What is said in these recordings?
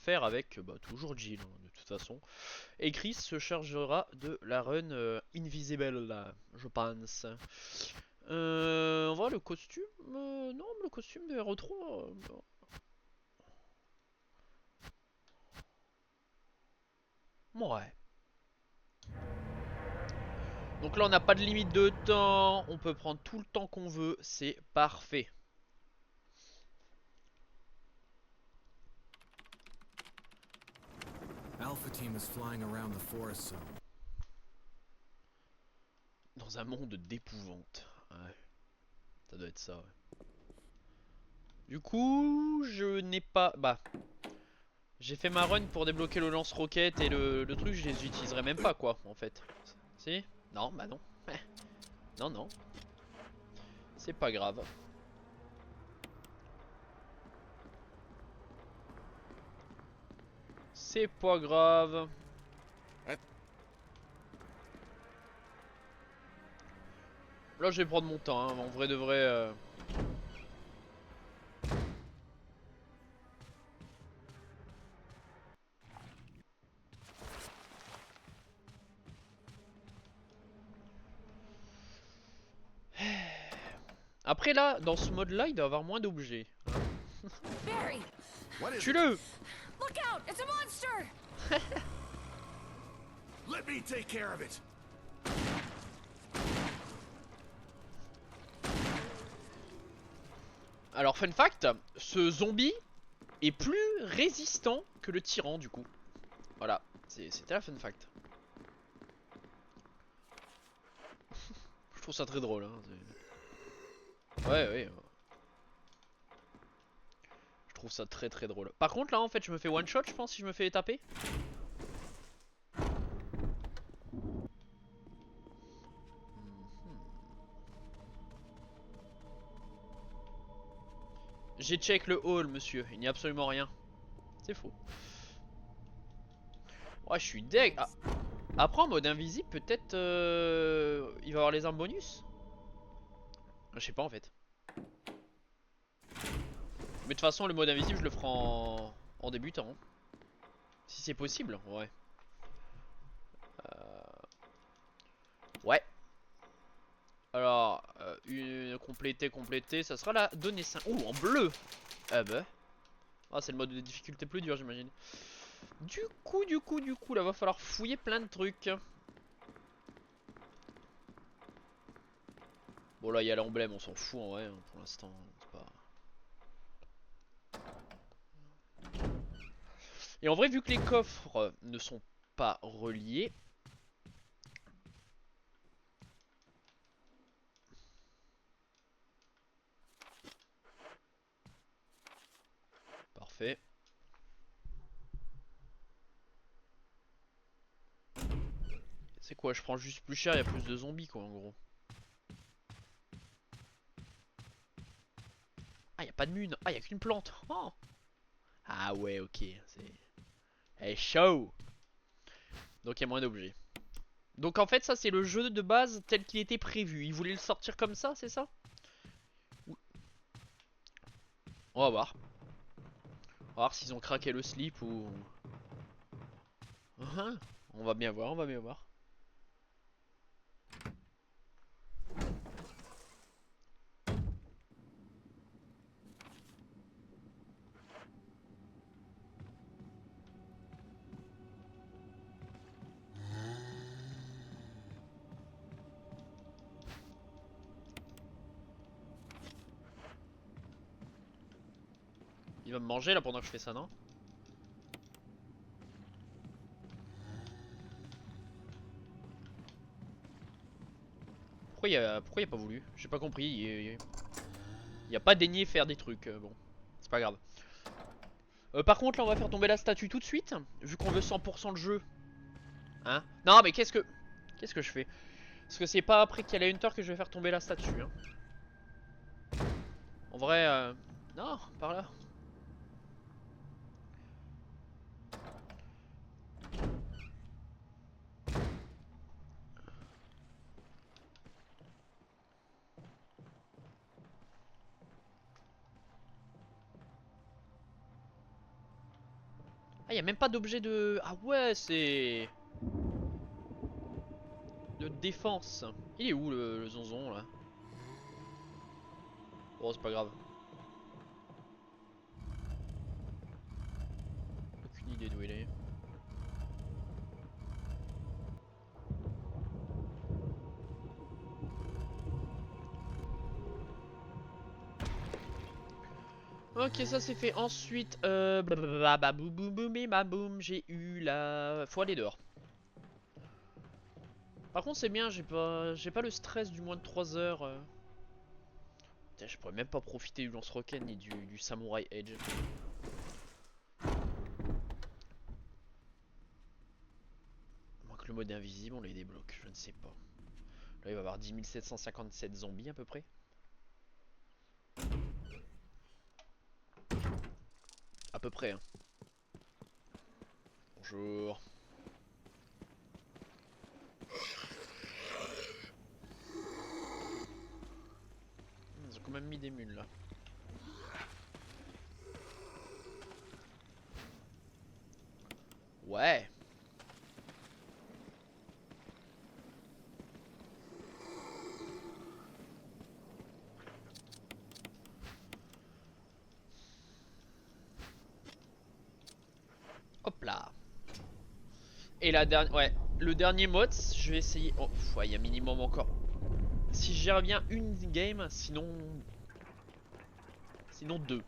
faire avec toujours Jill, hein, de toute façon. Et Chris se chargera de la run Invisible, là, je pense. On voit le costume. Non, le costume de RE3. Ouais. Donc là, on n'a pas de limite de temps. On peut prendre tout le temps qu'on veut. C'est parfait. Alpha team is flying around the forest zone. Dans un monde d'épouvante. Ouais, ça doit être ça, ouais. Du coup, je n'ai pas... Bah, j'ai fait ma run pour débloquer le lance-roquette et le truc, je les utiliserai même pas, quoi, en fait. Si? Non, bah non. Non, non. C'est pas grave. C'est pas grave. Là, je vais prendre mon temps, hein. En vrai de vrai... Après, là, dans ce mode-là, il doit y avoir moins d'objets. Barry! What is it? Tue-le! Look out! It's a monster! Let me take care of it. Alors, fun fact, ce zombie est plus résistant que le tyran, du coup. Voilà, c'était la fun fact. Je trouve ça très drôle. Hein. Ouais, ouais. Je trouve ça très très drôle. Par contre, là, en fait, je me fais one shot, je pense, si je me fais taper. J'ai check le hall, monsieur. Il n'y a absolument rien. C'est faux. Ouais, je suis deg. Ah. Après, en mode invisible, peut-être il va avoir les armes bonus. Je sais pas en fait. Mais de toute façon, le mode invisible, je le ferai en débutant. Hein. Si c'est possible, ouais. Ouais. Alors, une complétée, ça sera la donnée 5. Ouh, en bleu. Ah bah. Ah, c'est le mode de difficulté plus dur, j'imagine. Du coup, là, va falloir fouiller plein de trucs. Bon, là, il y a l'emblème, on s'en fout en vrai, hein, pour l'instant. Pas... Et en vrai, vu que les coffres ne sont pas reliés. Parfait. C'est quoi, je prends juste plus cher, il y a plus de zombies quoi en gros. Ah, y a pas de mune. Ah, y a qu'une plante. Oh. Ah ouais, ok. C'est... Elle est chaud. Donc il y a moins d'objets. Donc en fait, ça c'est le jeu de base tel qu'il était prévu. Ils voulaient le sortir comme ça, c'est ça? On va voir. On va voir s'ils ont craqué le slip ou... Hein. On va bien voir, on va bien voir. Il va me manger là pendant que je fais ça, non? Pourquoi il a pas voulu? J'ai pas compris. Il a pas daigné faire des trucs. Bon, c'est pas grave. Par contre, là, on va faire tomber la statue tout de suite. Vu qu'on veut 100% le jeu. Hein? Non, mais qu'est-ce que je fais? Parce que c'est pas après qu'il y a la Hunter que je vais faire tomber la statue. Hein. En vrai, non, par là. Ah, y a même pas d'objet de... Ah ouais, c'est... De défense. Il est où le zonzon là? Bon, c'est pas grave. Aucune idée d'où il est. Ok, ça c'est fait. Ensuite, boum, j'ai eu la... Faut aller dehors. Par contre, c'est bien, j'ai pas le stress du moins de 3 heures. Putain, je pourrais même pas profiter du lance-roquette ni du Samurai Edge. Moins que le mode invisible, on les débloque, je ne sais pas. Là, il va y avoir 10 757 zombies à peu près. À peu près, hein. Bonjour. Ils ont quand même mis des mules là. Ouais. Hop là. Et la dernière... Ouais. Le dernier mode, je vais essayer... Oh, ouais, il y a minimum encore... Si j'y reviens une game, sinon... Sinon deux.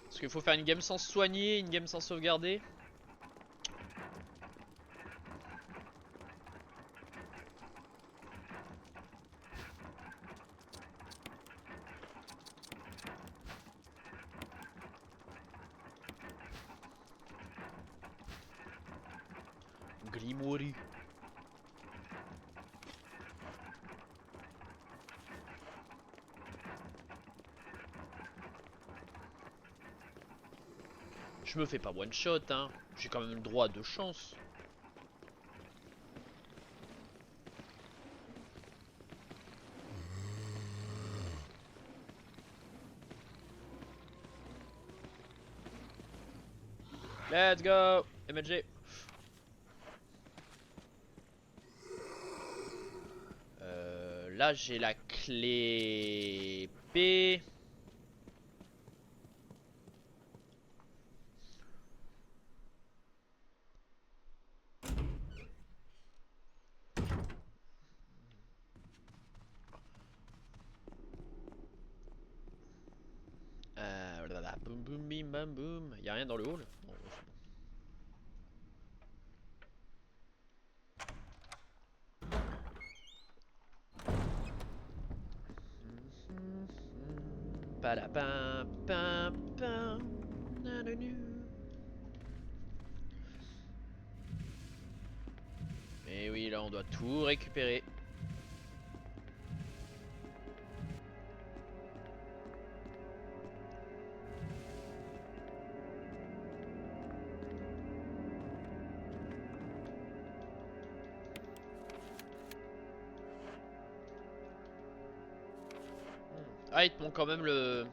Parce qu'il faut faire une game sans se soigner, une game sans sauvegarder. Grimori. Je me fais pas one shot, hein. J'ai quand même le droit à 2 chances. Let's go, MLG. Là j'ai la clé P. Boum boum bim bam boum. Y'a rien dans le hall? Bon, Padapam, pam, pam, nananu. Mais oui, là on doit tout récupérer. Ah, il te manque quand même le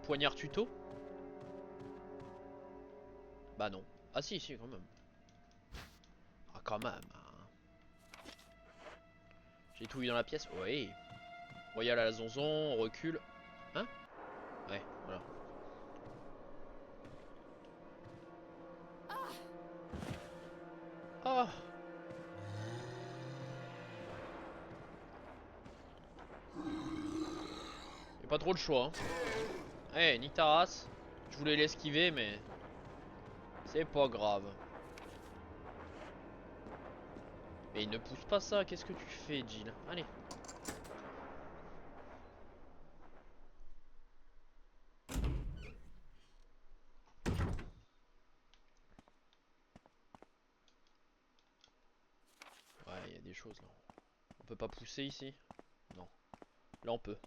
poignard tuto. Bah non. Ah si, si, quand même. Ah, quand même. Hein. J'ai tout eu dans la pièce. Oui. Royal à la zonzon, on recule. Hein? Ouais, voilà. Ah! Y'a pas trop de choix. Hein. Eh, nique ta race. Je voulais l'esquiver, mais... C'est pas grave. Mais il ne pousse pas ça, qu'est-ce que tu fais, Jill? Allez. Ouais, il y a des choses là. On peut pas pousser ici? Non. Là on peut.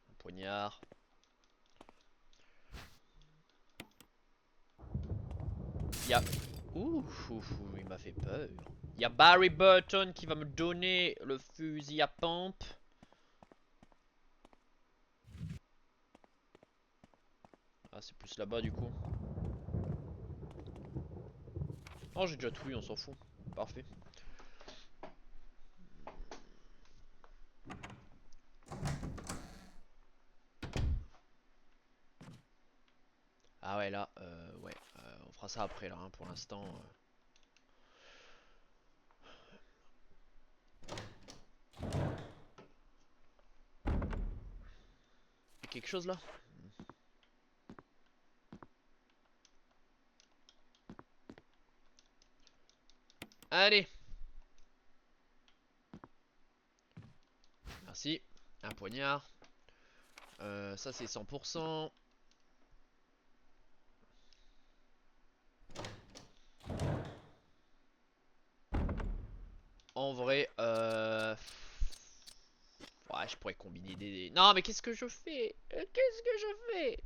Un poignard. Y'a... Ouh, il m'a fait peur. Y'a Barry Burton qui va me donner le fusil à pompe. c'est plus là-bas du coup. Oh, j'ai déjà tout eu, on s'en fout. Parfait. Ah ouais, là, ouais, on fera ça après là, hein, pour l'instant. Y a quelque chose là? Allez! Merci. Un poignard. Ça c'est 100%. En vrai, ouais, je pourrais combiner des... Non, mais qu'est-ce que je fais? Qu'est-ce que je fais?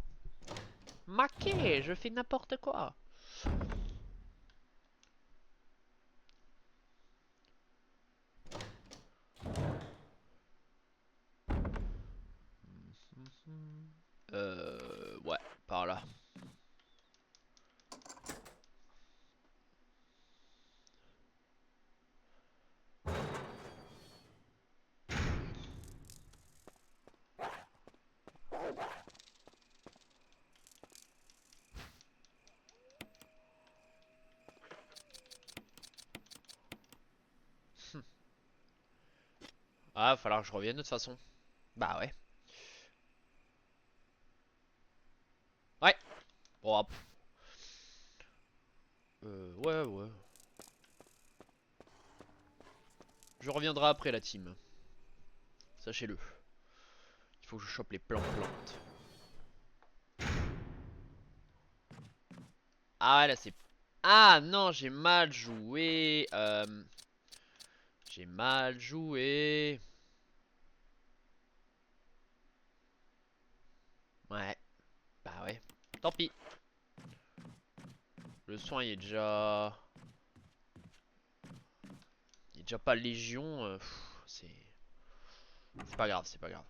Maquet, je fais n'importe quoi. Ouais, par là. Ah, va falloir que je revienne de toute façon. Bah ouais. Ouais. Bon, ouais, ouais. Je reviendrai après la team. Sachez-le. Il faut que je chope les plantes. Ah là c'est... Ah non, j'ai mal joué. J'ai mal joué. Ouais. Bah ouais. Tant pis. Le soin il est déjà... Il est déjà pas légion. C'est... C'est pas grave, c'est pas grave.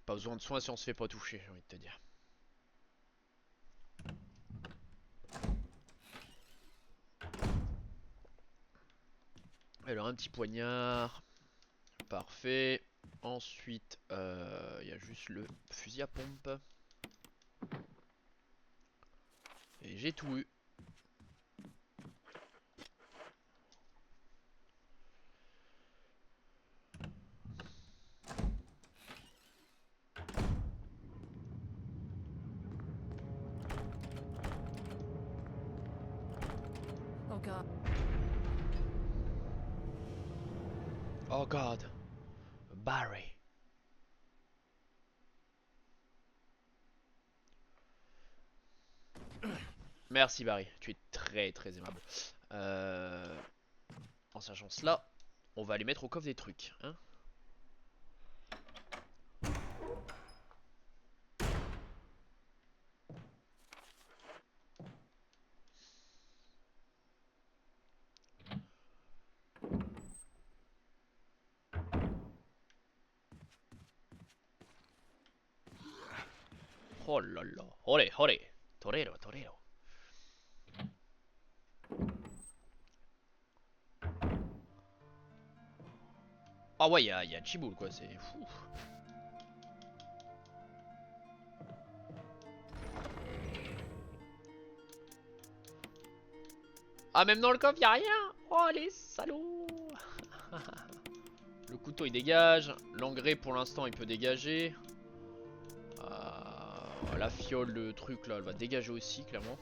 Pas besoin de soins si on se fait pas toucher, j'ai envie de te dire. Alors un petit poignard. Parfait. Ensuite, il y a juste le fusil à pompe. Et j'ai tout eu. Oh god. Oh god. Barry. Merci Barry, tu es très très aimable. En sachant cela, on va aller mettre au coffre des trucs. Hein. Oh là là. Olé, olé. Torero, torero. Ah ouais, y a Chiboul quoi, c'est fou. Ah, même dans le coffre, y a rien. Oh les salauds. Le couteau il dégage. L'engrais pour l'instant il peut dégager. La fiole, le truc là, elle va dégager aussi clairement.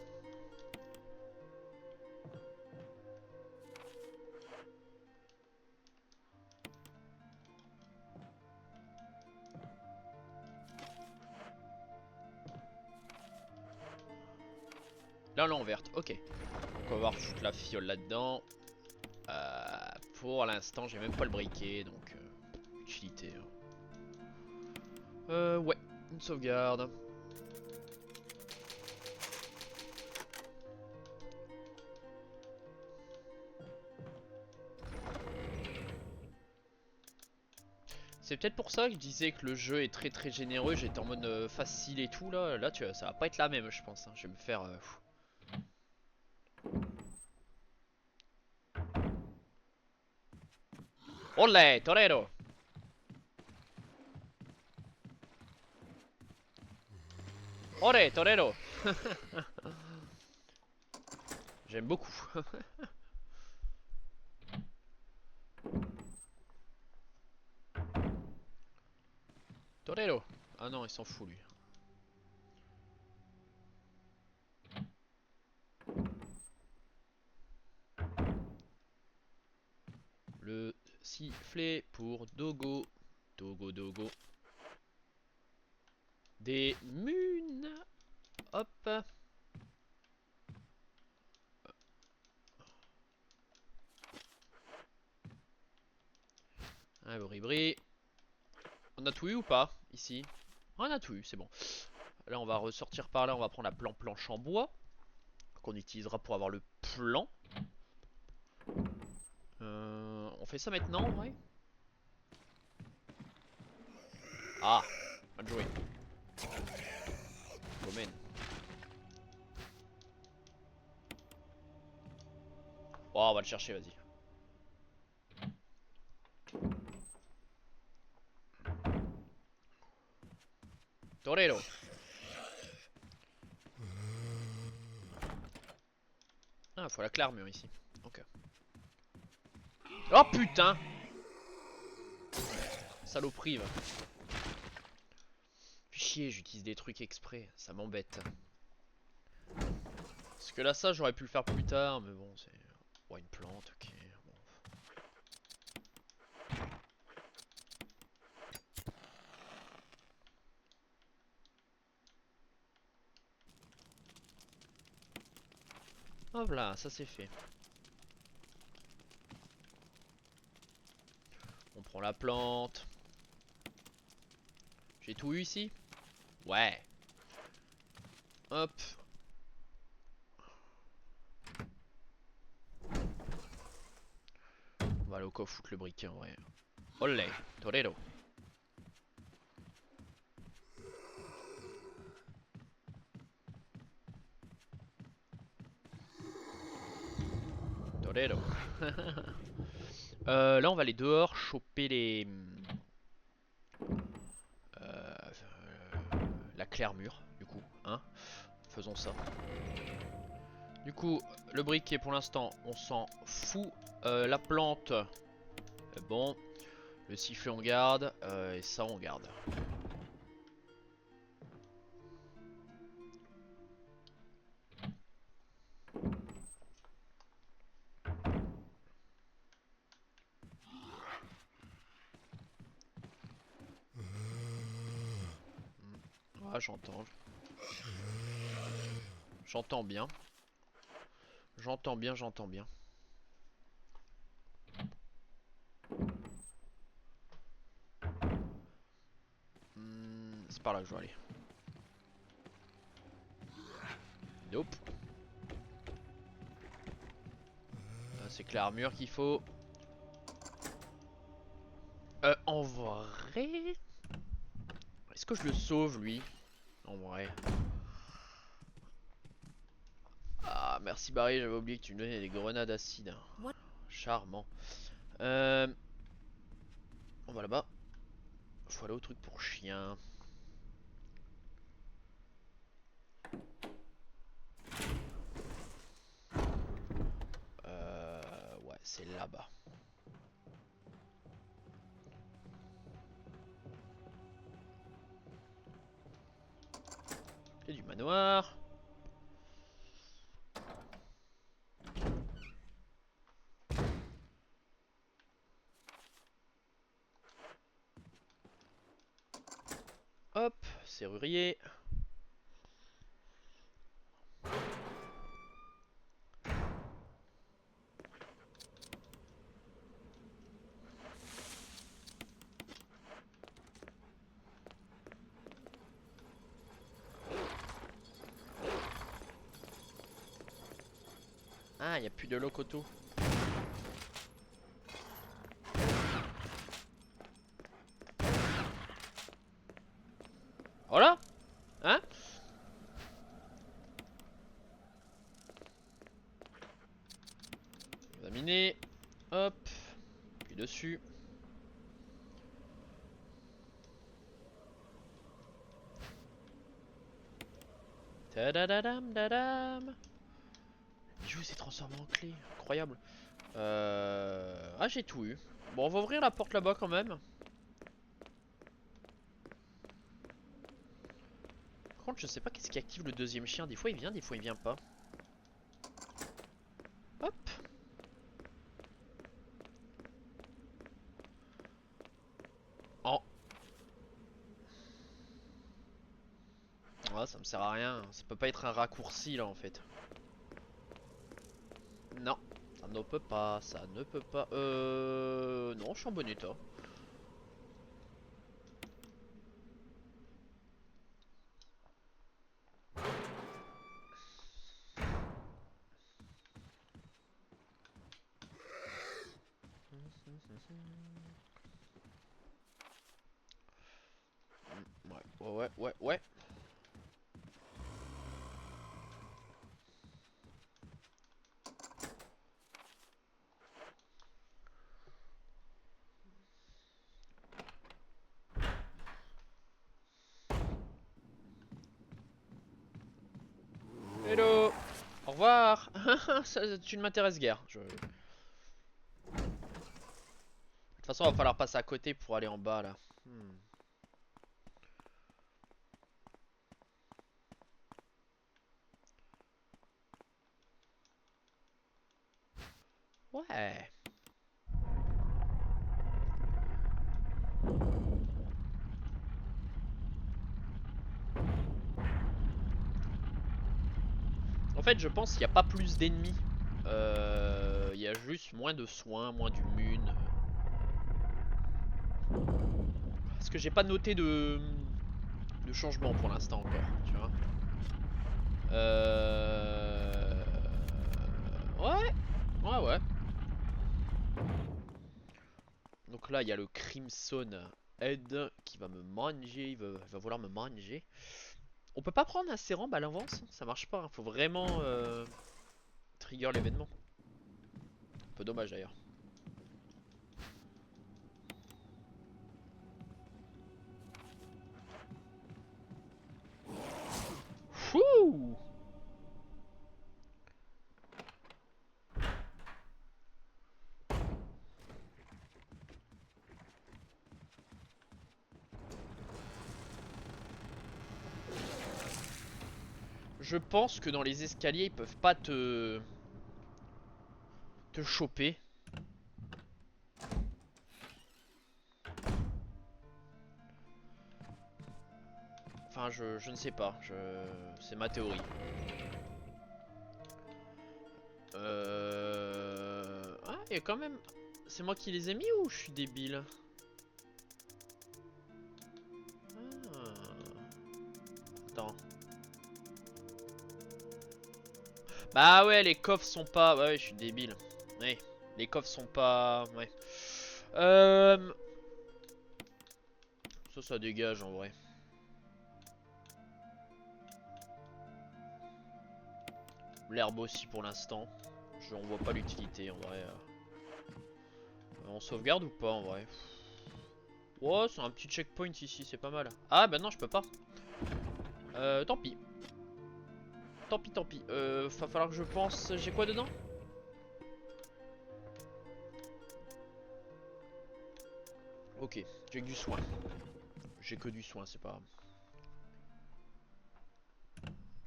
Là, en verte, ok. Donc on va voir foutre la fiole là-dedans. Pour l'instant, j'ai même pas le briquet, donc utilité. Ouais, une sauvegarde. C'est c'est peut-être pour ça que je disais que le jeu est très très généreux. J'étais en mode facile et tout là. Là, tu vois, ça va pas être la même, je pense. Hein. Je vais me faire. Olé, torero! Olé, torero! J'aime beaucoup. Torero! Ah non, il s'en fout lui. Le sifflet pour Dogo. Dogo, Dogo. Des munes. Hop. Un bri-bri. On a tout eu ou pas ici? On a tout eu, c'est bon. Là, on va ressortir par là. On va prendre la planche en bois qu'on utilisera pour avoir le plan. On fait ça maintenant, ouais. Ah, mal joué. Domaine. Oh, on va le chercher, vas-y. Torero. Ah, faut la clé armure ici. Ok. Oh putain! Saloperie, va. Fais chier, j'utilise des trucs exprès. Ça m'embête. Parce que là, ça, j'aurais pu le faire plus tard, mais bon, c'est. Ouais, une plante, ok. Bon. Hop là, ça c'est fait. On prend la plante. J'ai tout eu ici? Ouais. Hop. On va aller au coffre foutre le briquet en vrai. Olé, torero. Torero. Là on va aller dehors choper les... la clé armure du coup, hein. Faisons ça. Du coup, le briquet pour l'instant on s'en fout. La plante, bon. Le sifflet on garde, et ça on garde. Ah, j'entends. J'entends bien. J'entends bien, j'entends bien. C'est par là que je dois aller. Nope. C'est que l'armure qu'il faut. En vrai... Est-ce que je le sauve lui? En vrai. Ah merci Barry, j'avais oublié que tu me donnais des grenades acides. Charmant. On va là-bas. Faut aller au truc pour chien. Ouais, c'est là-bas. Clé du manoir. Hop, serrurier. Ah, y a plus de locoto. Voilà. Hein? Examiner. Hop. Puis dessus. Tadadadam dadam. Le bijou s'est transformé en clé. Incroyable. Ah, j'ai tout eu. Bon, on va ouvrir la porte là-bas quand même. Par contre, je sais pas qu'est-ce qui active le deuxième chien. Des fois il vient, des fois il vient pas. Hop. Oh. Ah, ça me sert à rien. Ça peut pas être un raccourci là en fait. Non. Ça ne peut pas. Ça ne peut pas. Non, je suis en bon état. Ouais. Hello. Au revoir. Tu ne m'intéresses guère. De toute façon, il va falloir passer à côté pour aller en bas là. Ouais. En fait, je pense qu'il n'y a pas plus d'ennemis. Il y a juste moins de soins, moins d'immunes. Parce que j'ai pas noté de changement pour l'instant encore, tu vois. Ouais. Donc là, il y a le Crimson Head qui va me manger, il va vouloir me manger. On peut pas prendre un sérum à l'avance, ça marche pas, hein. Faut vraiment trigger l'événement. Un peu dommage d'ailleurs. Fouh! Je pense que dans les escaliers, ils peuvent pas te choper. Enfin, je ne sais pas. C'est ma théorie. Ah, il y a quand même... C'est moi qui les ai mis ou je suis débile? Ah. Attends. Bah ouais, les coffres sont pas... Ouais, je suis débile. Ouais, les coffres sont pas... Ouais. Ça dégage en vrai. L'herbe aussi pour l'instant. Je n'en vois pas l'utilité en vrai. On sauvegarde ou pas en vrai? Oh, c'est un petit checkpoint ici, c'est pas mal. Ah bah non, je peux pas. Tant pis. Tant pis. Va falloir que je pense. J'ai quoi dedans? Ok, j'ai que du soin. J'ai que du soin, c'est pas grave.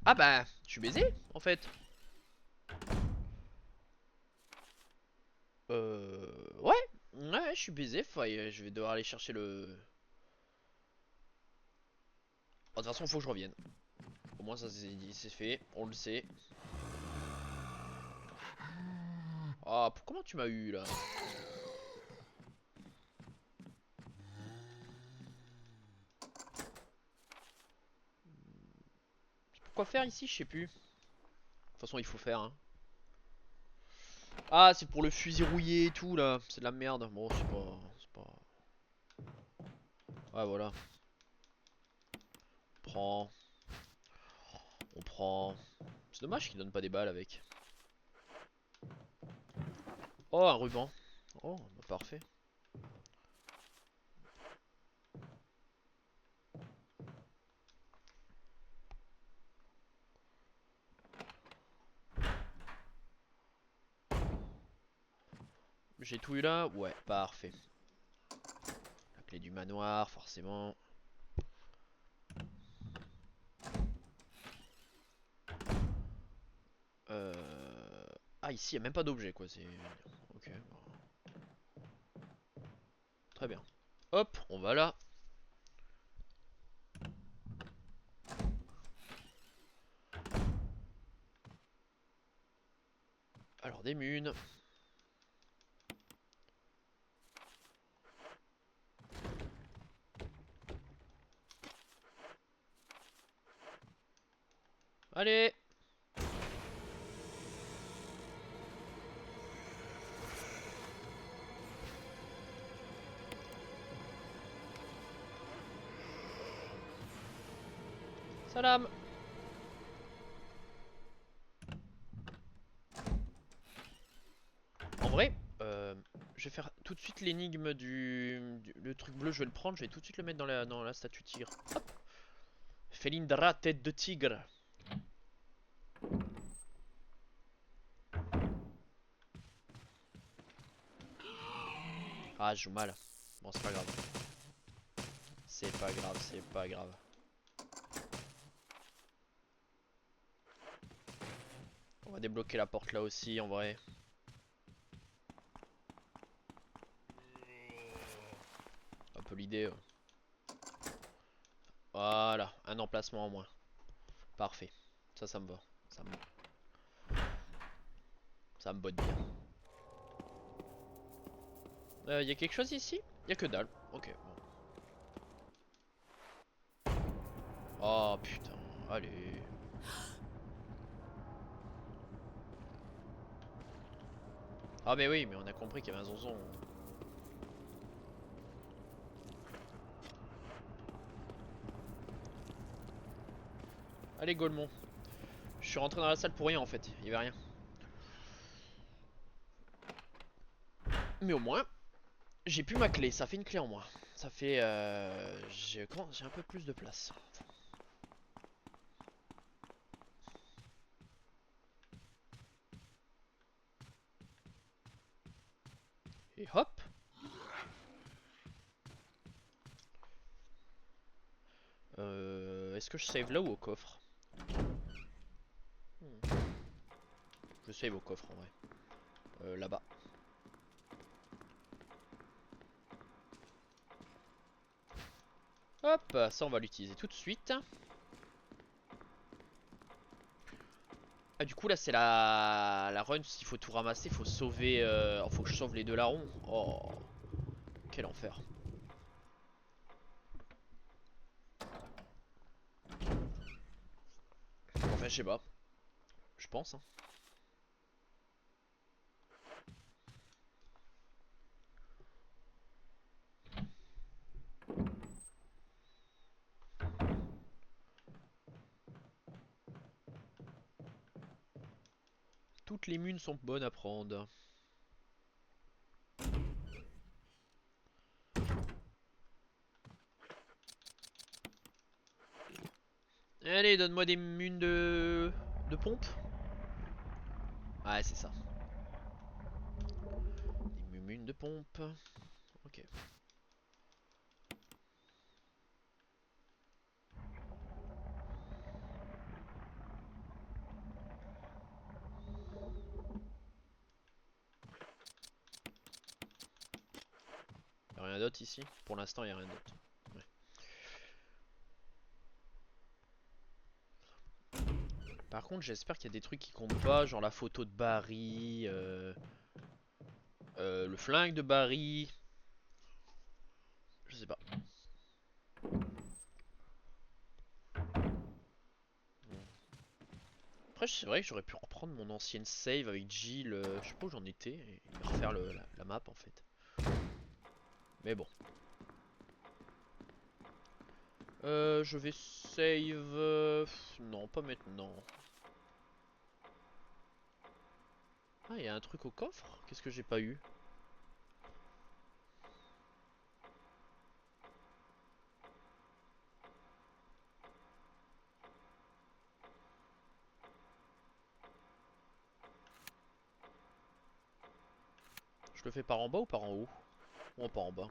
Ah bah, je suis baisé en fait. Ouais, je suis baisé. Je vais devoir aller chercher le. Oh, de toute façon, faut que je revienne. Au moins, ça c'est fait. On le sait. Ah, comment tu m'as eu là? Pourquoi faire ici? Je sais plus. De toute façon, il faut faire. Hein. Ah, c'est pour le fusil rouillé et tout là. C'est de la merde. Bon, c'est pas. Ouais, voilà. prend. On prend. C'est dommage qu'il donne pas des balles avec. Oh, un ruban. Oh, bah parfait. J'ai tout eu là? Ouais, parfait. La clé du manoir, forcément. Ah, ici, il n'y a même pas d'objet, quoi. C'est... Ok. Très bien. Hop, on va là. Alors, des munes. Allez! Salam! En vrai, je vais faire tout de suite l'énigme le truc bleu, je vais le prendre, je vais tout de suite le mettre dans la statue tigre. Hop! Felindra, tête de tigre. Ah, je joue mal. Bon, c'est pas grave. C'est pas grave, c'est pas grave. On va débloquer la porte là aussi, en vrai. Un peu l'idée. Voilà, un emplacement en moins. Parfait. Ça me va. Ça me botte bien. Y a quelque chose ici? Y a que dalle. Ok, bon. Oh putain, allez. Ah mais oui, mais on a compris qu'il y avait un zonzon. Allez Golemon. Je suis rentré dans la salle pour rien en fait, il y avait rien. Mais au moins, j'ai plus ma clé, ça fait une clé en moins. Ça fait... j'ai un peu plus de place. Et hop. Est-ce que je save là ou au coffre? Je save au coffre en vrai. Là-bas. Hop, ça on va l'utiliser tout de suite. Ah du coup là c'est la run, s'il faut tout ramasser, il faut sauver... faut que je sauve les deux larrons. Oh, quel enfer. Enfin je sais pas. Je pense hein. Toutes les munes sont bonnes à prendre. Allez, donne-moi des munes de pompe. Ouais, c'est ça. Des munes de pompe. Ok. Y'a rien d'autre ici? Pour l'instant, y'a rien d'autre. Ouais. Par contre, j'espère qu'il y a des trucs qui comptent pas, genre la photo de Barry, le flingue de Barry. Je sais pas. Après, c'est vrai que j'aurais pu reprendre mon ancienne save avec Jill, je sais pas où j'en étais, et refaire la map en fait. Mais bon. Je vais save. Non, pas maintenant. Ah, il y a un truc au coffre? Qu'est-ce que j'ai pas eu? Je le fais par en bas ou par en haut? Ou par en bas?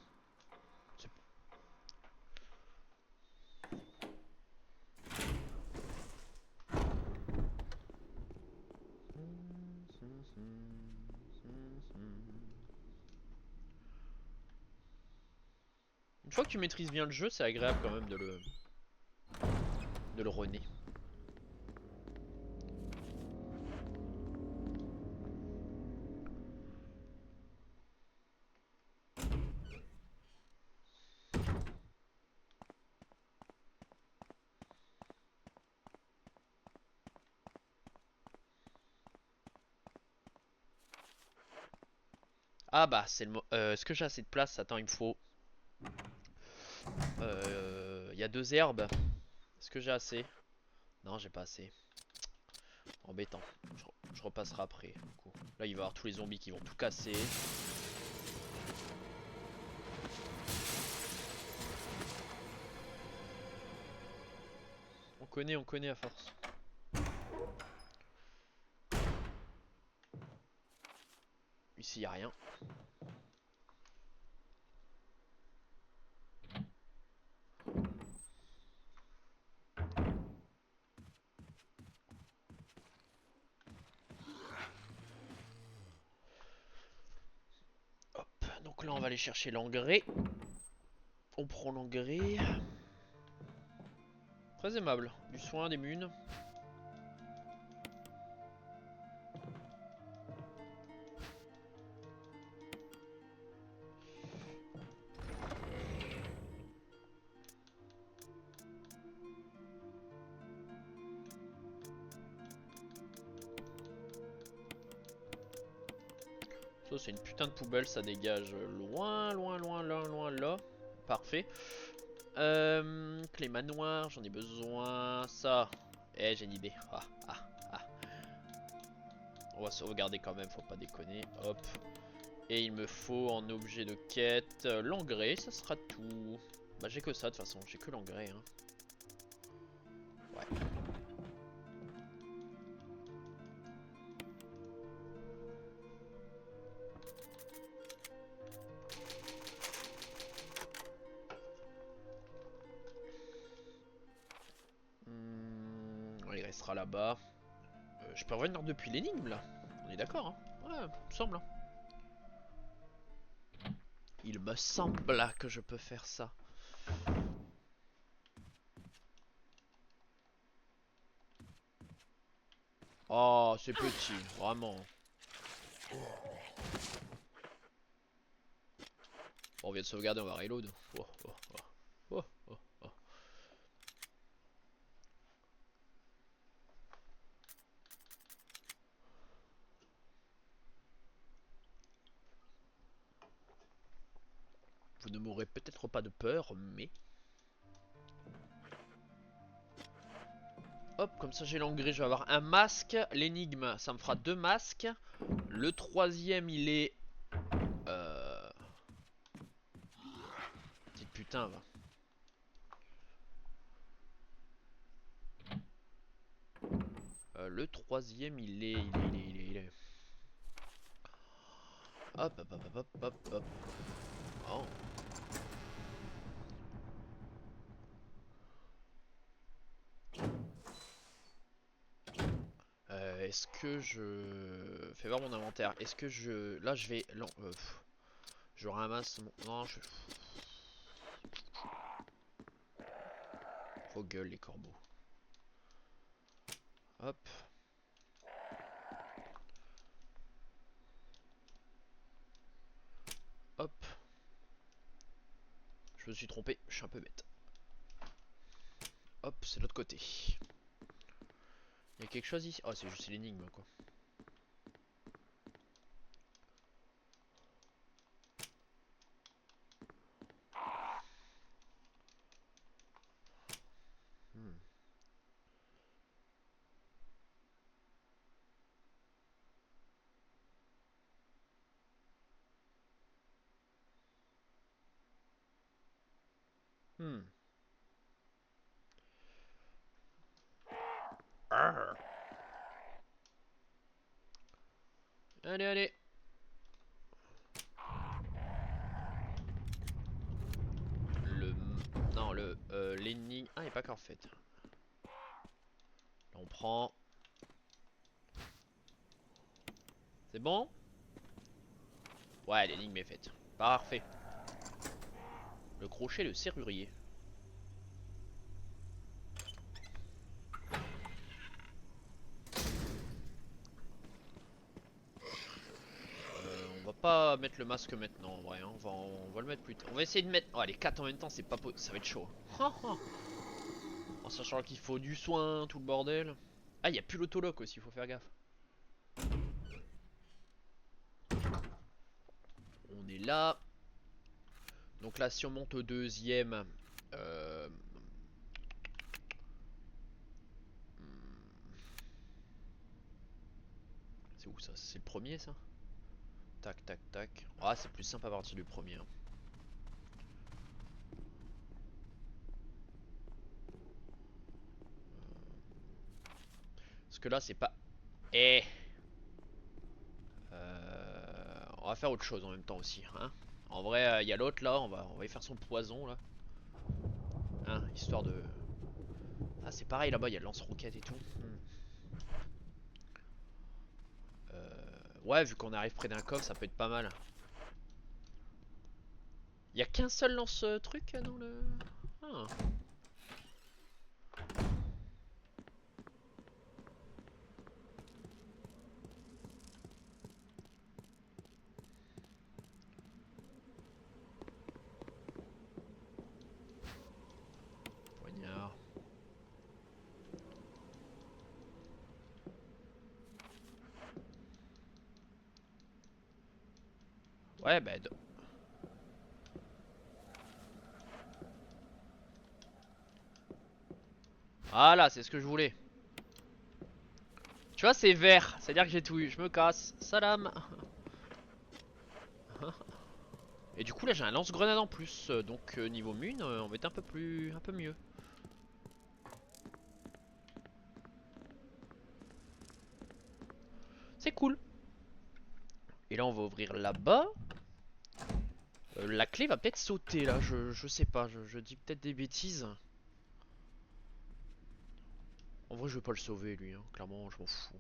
C'est- Une fois que tu maîtrises bien le jeu, c'est agréable quand même de le runner. Ah bah, c'est le est-ce que j'ai assez de place? Attends, il me faut... Il y a 2 herbes. Est-ce que j'ai assez? Non, j'ai pas assez. Embêtant. Je repasserai après. Du coup. Là, il va y avoir tous les zombies qui vont tout casser. On connaît à force. Ici, il a rien. Hop. Donc là, on va aller chercher l'engrais. On prend l'engrais. Très aimable. Du soin, des munes. Ça, c'est une putain de poubelle. Ça dégage loin, loin, loin, loin, loin, là. Parfait. Clé manoir, j'en ai besoin. Ça. Eh, j'ai une idée. Ah, ah, ah. On va sauvegarder quand même, faut pas déconner. Hop. Et il me faut en objet de quête l'engrais, ça sera tout. Bah j'ai que ça de toute façon, j'ai que l'engrais. Hein. Ouais. Ouais, il restera là-bas. Je peux revenir depuis l'énigme là. On est d'accord, hein. Ouais, il me semble. Hein. Il me semble que je peux faire ça. Oh, c'est petit, vraiment. Bon, on vient de sauvegarder, on va reload. Oh, oh, oh. Oh, oh, oh. Vous ne mourrez peut-être pas de peur, mais... Hop, comme ça j'ai l'engrais, je vais avoir un masque. L'énigme, ça me fera 2 masques. Le troisième, il est... Petite putain, va. Le troisième, il est. Hop, hop, hop, hop, hop, hop. Oh. Est-ce que je... Fais voir mon inventaire. Est-ce que je... Là, je vais... je ramasse mon... Non, je... Vos gueules, les corbeaux. Hop. Hop. Je me suis trompé, je suis un peu bête. Hop, c'est l'autre côté. Il y a quelque chose ici. Oh, c'est juste l'énigme, quoi. Hmm. Arr. Allez, allez. Le... Non, l'énigme... Ah, il est pas encore faite. Là, on prend... C'est bon? Ouais, l'énigme est faite. Parfait. Le crochet, le serrurier. On va pas mettre le masque maintenant en vrai, hein. On va le mettre plus tard. On va essayer de mettre... Oh, les 4 en même temps, c'est pas ça va être chaud. En sachant qu'il faut du soin, tout le bordel. Ah, il y a plus l'autolock aussi, il faut faire gaffe. On est là. Donc là, si on monte au deuxième... Euh... C'est où ça? C'est le premier ça? Tac, tac, tac. Ah, c'est plus simple à partir du premier, hein. Parce que là, c'est pas... Eh, on va faire autre chose en même temps aussi, hein. En vrai, il y a l'autre là, on va y faire son poison là. Hein, histoire de... Ah, c'est pareil là-bas, il y a le lance-roquette et tout. Ouais, vu qu'on arrive près d'un coffre, ça peut être pas mal. Il y a qu'un seul lance-truc dans le... Ah. Poignard. Ouais, bah... Voilà, c'est ce que je voulais. Tu vois, c'est vert, c'est-à-dire que j'ai tout eu. Je me casse. Salam. Et du coup, là, j'ai un lance-grenade en plus. Donc, niveau mune, on va être un peu plus... un peu mieux. C'est cool. Et là, on va ouvrir là-bas. La clé va peut-être sauter, là. Je sais pas, je dis peut-être des bêtises. En vrai, je vais pas le sauver, lui. Hein. Clairement, je m'en fous.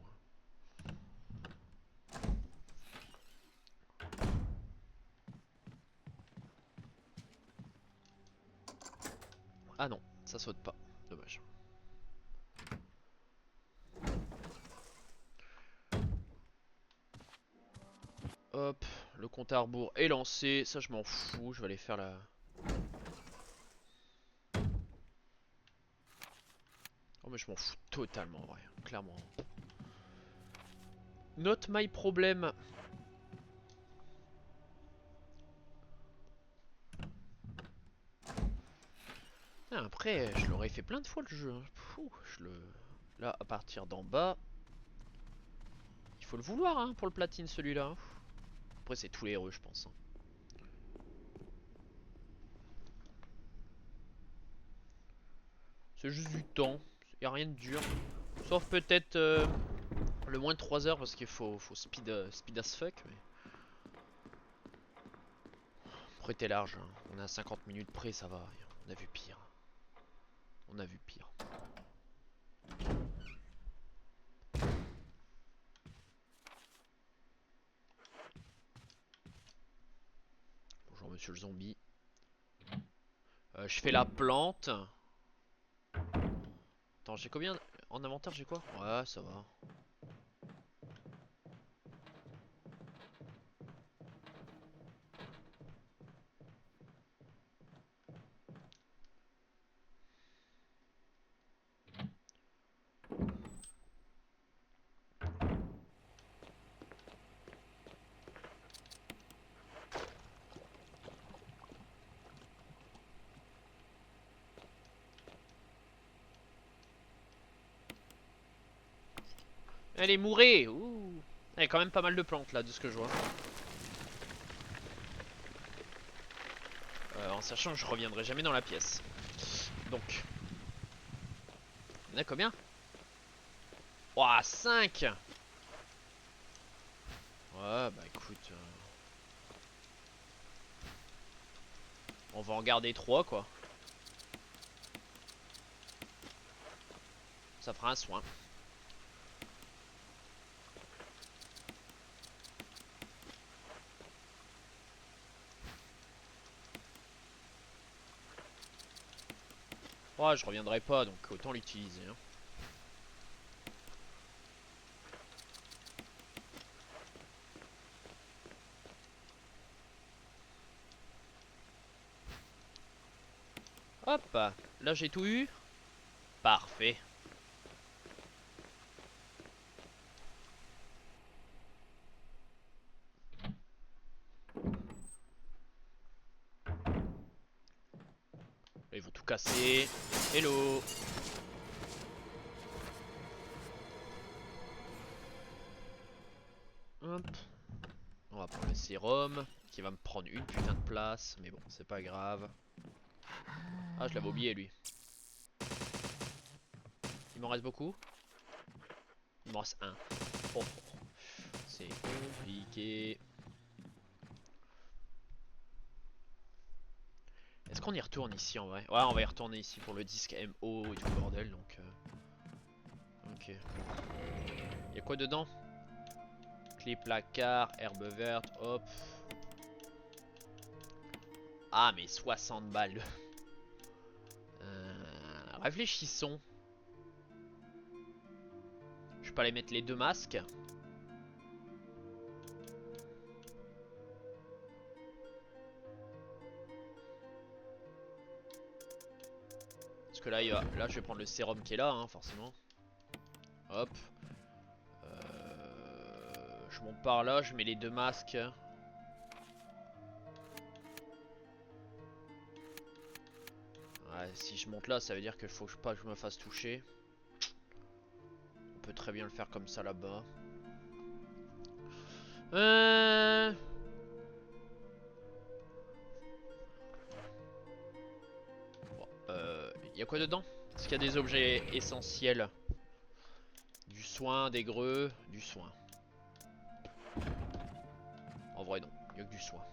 Ah non, ça saute pas. Dommage. Hop, le compte à rebours est lancé. Ça, je m'en fous. Je vais aller faire la... Oh, mais je m'en fous totalement, en vrai. Clairement. Not my problem. Ah, après, je l'aurais fait plein de fois le jeu. Pouh, là, à partir d'en bas, il faut le vouloir hein, pour le platine celui-là. Après, c'est tous les héros, je pense. Hein. C'est juste du temps. Il n'y a rien de dur. Sauf peut-être le moins de 3 heures parce qu'il faut speed, speed as fuck. Mais... Après, t'es large. Hein. On est à 50 minutes près, ça va. On a vu pire. On a vu pire. Bonjour, monsieur le zombie. Je fais la plante. Attends, j'ai combien en inventaire? J'ai quoi? Ouais, ça va. Allez, mourrez! Ouh. Il y a quand même pas mal de plantes là, de ce que je vois. en sachant que je reviendrai jamais dans la pièce. Donc. Il y en a combien? Ouah, 5. Ouais, bah écoute. On va en garder 3 quoi. Ça fera un soin. Ouais, je reviendrai pas donc autant l'utiliser. Hein. Hop, là j'ai tout eu. Parfait. Ils vont tout casser. Hello. Hop. On va prendre le sérum qui va me prendre une putain de place. Mais bon, c'est pas grave. Ah, je l'avais oublié lui. Il m'en reste beaucoup? Il m'en reste un. Oh, c'est compliqué. Est-ce qu'on y retourne ici en vrai? Ouais, on va y retourner ici pour le disque MO et tout le bordel donc. Ok. Y'a quoi dedans? Clé placard, herbe verte, hop. Ah, mais 60 balles. Réfléchissons. Je peux aller mettre les 2 masques. Parce que là, là je vais prendre le sérum qui est là, hein, forcément. Hop. Je monte par là, je mets les 2 masques. Ouais, si je monte là, ça veut dire qu'il faut pas que je me fasse toucher. On peut très bien le faire comme ça là-bas. Y a quoi dedans? Est-ce qu'il y a des objets essentiels? Du soin, des greux, du soin. En vrai non, il y a que du soin.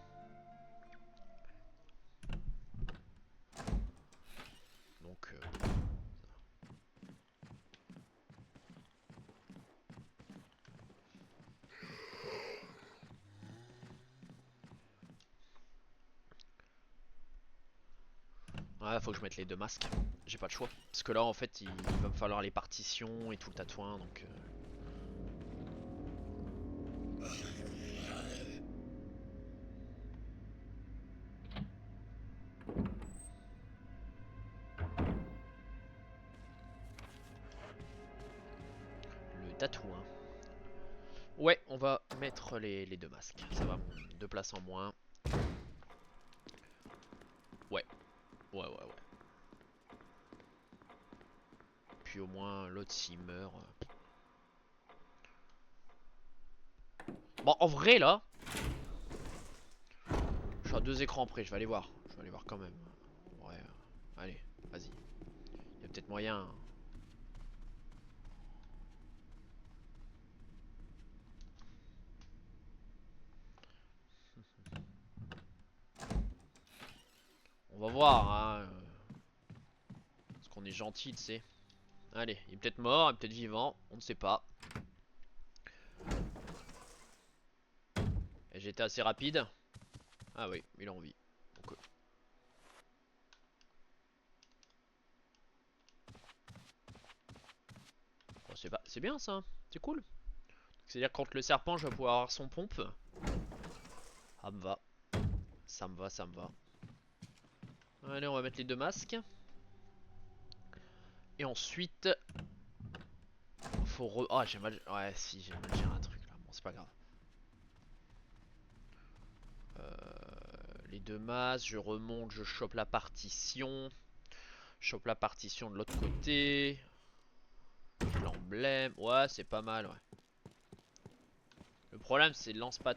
Donc ouais, faut que je mette les 2 masques. J'ai pas le choix. Parce que là en fait il va me falloir les partitions et tout le tatouin donc le tatouin. Ouais, on va mettre les 2 masques. Ça va, 2 places en moins. Ouais, ouais. Puis au moins l'autre s'il meurt. Bon, en vrai là, je suis à 2 écrans près, je vais aller voir. Je vais aller voir quand même. Ouais, allez, vas-y. Il y a peut-être moyen. Hein. On va voir, hein. Parce qu'on est gentil, tu sais. Allez, il est peut-être mort, il est peut-être vivant, on ne sait pas. Et j'étais assez rapide. Ah oui, il a envie. Donc, oh, c'est bien ça, c'est cool. C'est-à-dire que contre le serpent, je vais pouvoir avoir son pompe. Ça me va. Ça me va, ça me va. Allez, on va mettre les 2 masques. Et ensuite, faut re... Ah, j'ai mal... Ouais, si, j'ai mal géré un truc là. Bon, c'est pas grave. Les 2 masques, je remonte, je chope la partition. Je chope la partition de l'autre côté. L'emblème. Ouais, c'est pas mal, ouais. Le problème, c'est lance pas...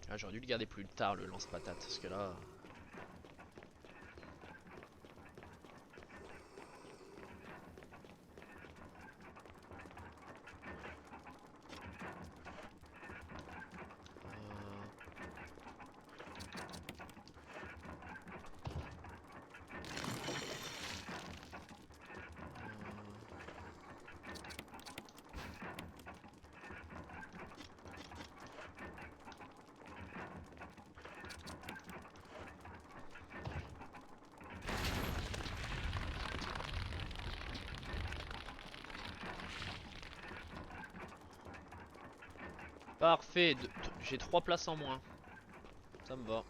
Ah, j'aurais dû le garder plus tard, le lance-patate, parce que là... Parfait, j'ai 3 places en moins. Ça me va.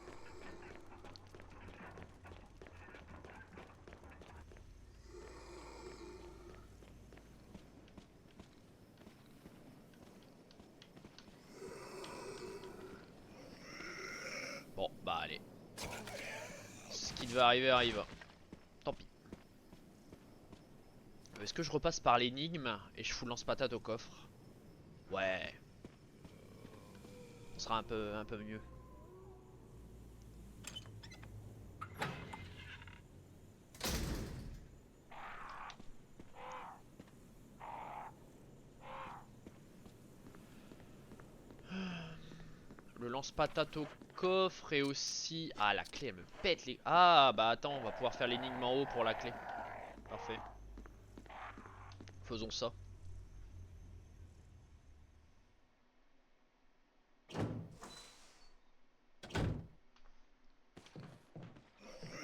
Bon, bah allez. Ce qui devait arriver arrive. Tant pis. Est-ce que je repasse par l'énigme et je fous le lance-patate au coffre? Ouais. Ce sera un peu mieux. Le lance-patate au coffre et aussi... Ah, la clé, elle me pète les... Ah, bah attends, on va pouvoir faire l'énigme en haut pour la clé. Parfait. Faisons ça.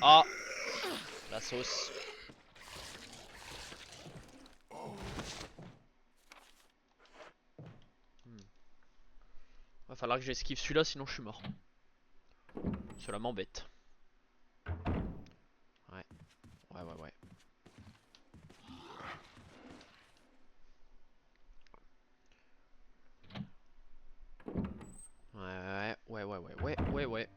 Ah, la sauce. Va falloir que j'esquive celui-là, sinon je suis mort. Cela m'embête. Ouais, ouais. Ouais.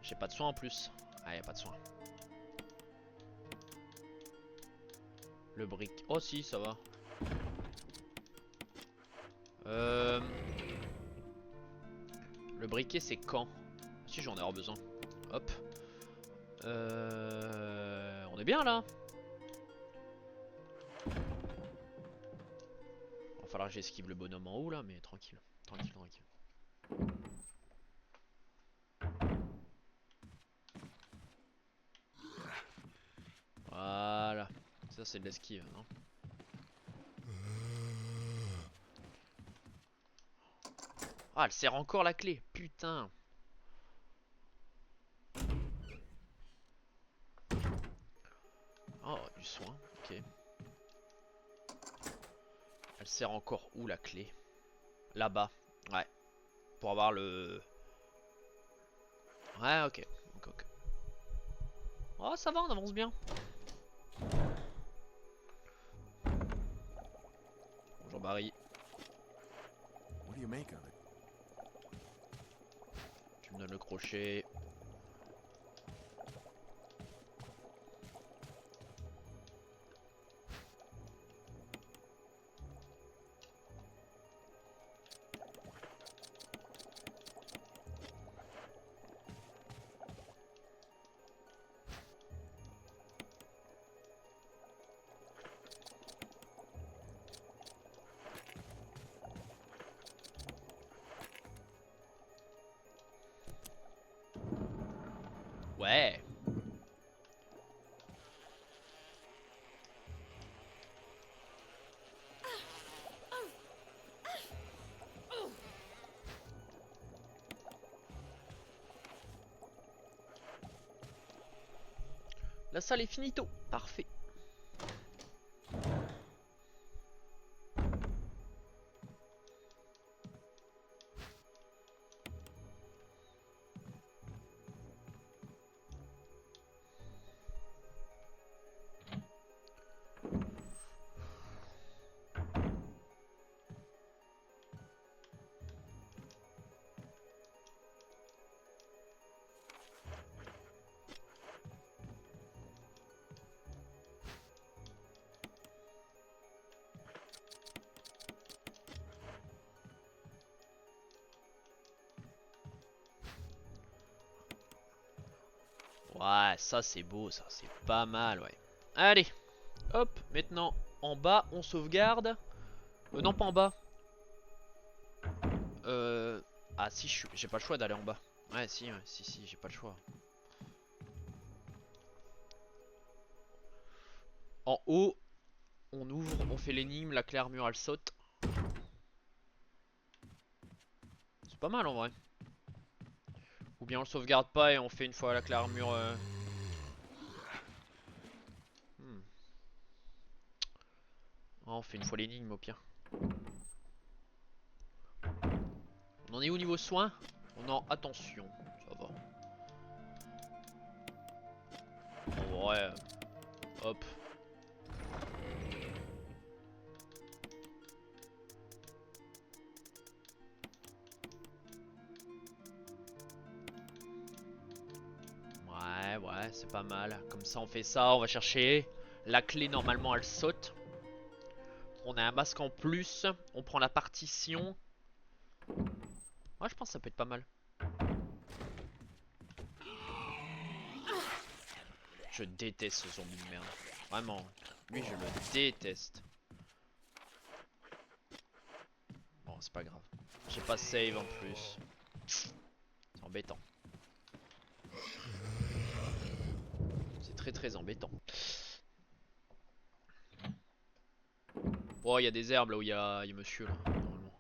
J'ai pas de soin en plus. Ah, y'a pas de soin. Le brick. Oh si, ça va. Le briquet, c'est quand? Si j'en ai avoir besoin. Hop. On est bien là. Va falloir que j'esquive le bonhomme en haut là, mais tranquille. Tranquille. Voilà. Ça c'est de l'esquive, non? Ah, elle sert encore la clé. Putain. Oh, du soin. Ok. Elle sert encore où la clé? Là-bas. Ouais. Pour avoir le... Ouais, ok. Oh, ça va, on avance bien. Bonjour Barry. What do you make of it? Tu me donnes le crochet. Ouais. La salle est finito. Parfait. Ouais, ça c'est beau, ça c'est pas mal, ouais. Allez, hop, maintenant en bas, on sauvegarde. Non, pas en bas. Ah si, j'ai pas le choix d'aller en bas. Ouais, si, si, j'ai pas le choix. En haut, on ouvre, on fait l'énigme, la clé armure elle saute. C'est pas mal en vrai. Ou bien on le sauvegarde pas et on fait une fois la clé armure. Ah, on fait une fois l'énigme au pire. On en est au niveau soin? On en attention, ça va. En vrai, hop. Ouais, c'est pas mal. Comme ça, on fait ça, on va chercher. La clé, normalement, elle saute. On a un masque en plus. On prend la partition. Ouais, je pense que ça peut être pas mal. Je déteste ce zombie de merde. Vraiment. Lui, je le déteste. Bon, c'est pas grave. J'ai pas save en plus. C'est embêtant. C'est très très embêtant. Oh, il y a des herbes là où il y a monsieur là, normalement.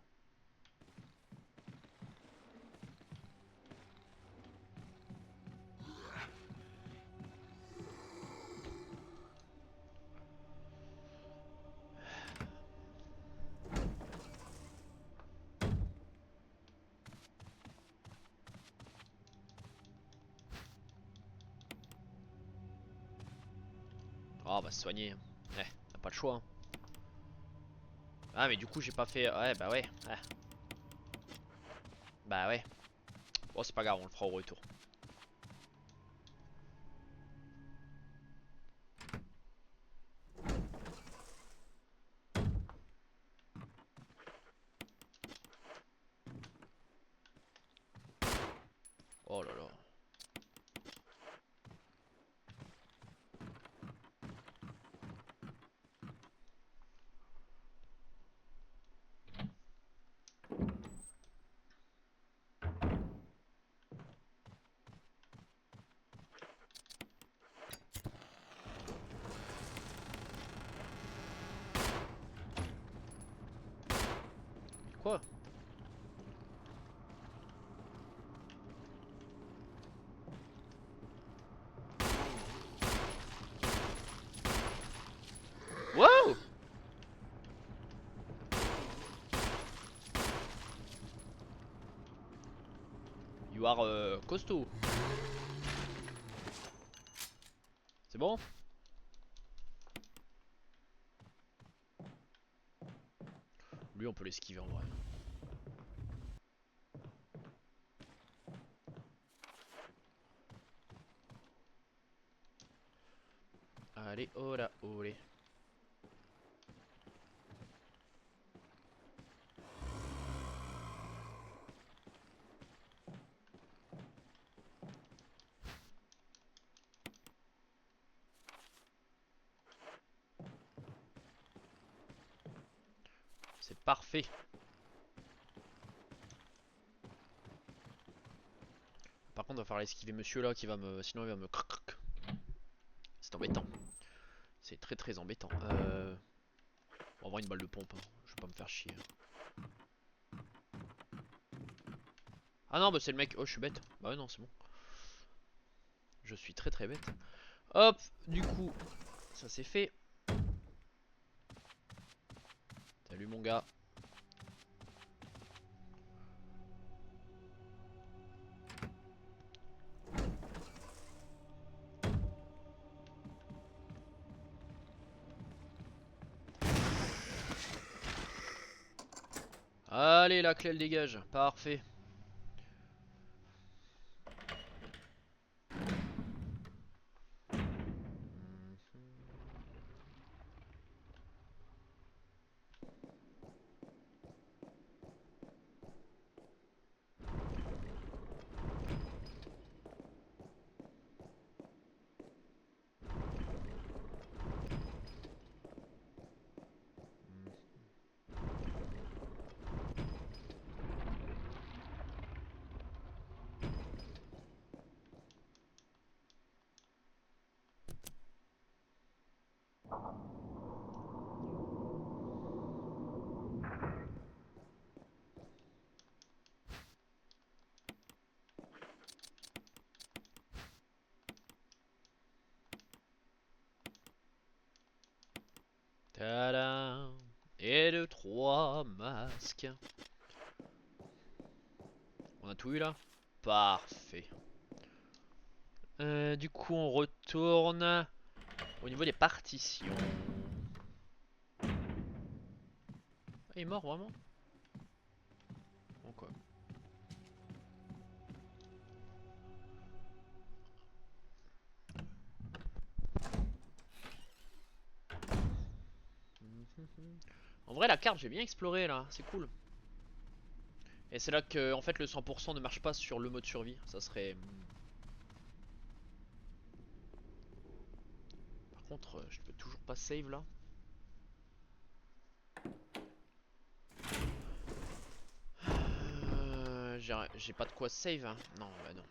Oh, on va se soigner. Eh, t'as pas le choix. Hein. Ah, mais du coup, j'ai pas fait. Ouais, bah ouais. Ah. Bah ouais. Bon, c'est pas grave, on le fera au retour. Oh là là. Quoi? Wow! You are costaud. C'est bon? Lui, on peut l'esquiver en vrai. Allez, oh là, olé. C'est parfait. Par contre, on va falloir esquiver monsieur là qui va me. Sinon, il va me. C'est embêtant. C'est très très embêtant. On va avoir une balle de pompe. Hein. Je vais pas me faire chier. Ah non, bah c'est le mec. Oh, je suis bête. Bah ouais, non, c'est bon. Je suis très très bête. Hop, du coup, ça c'est fait. Salut mon gars. Allez, la clé elle dégage. Parfait. Tadam. Et 2, 3 masques. On a tout eu là? Parfait. Du coup, on retourne au niveau des partitions. Ah, il est mort vraiment? Bon, quoi. En vrai, la carte, j'ai bien exploré là, c'est cool. Et c'est là que en fait le 100% ne marche pas sur le mode survie. Ça serait. Par contre, je peux toujours pas save là. J'ai pas de quoi save. Hein. Non, bah non.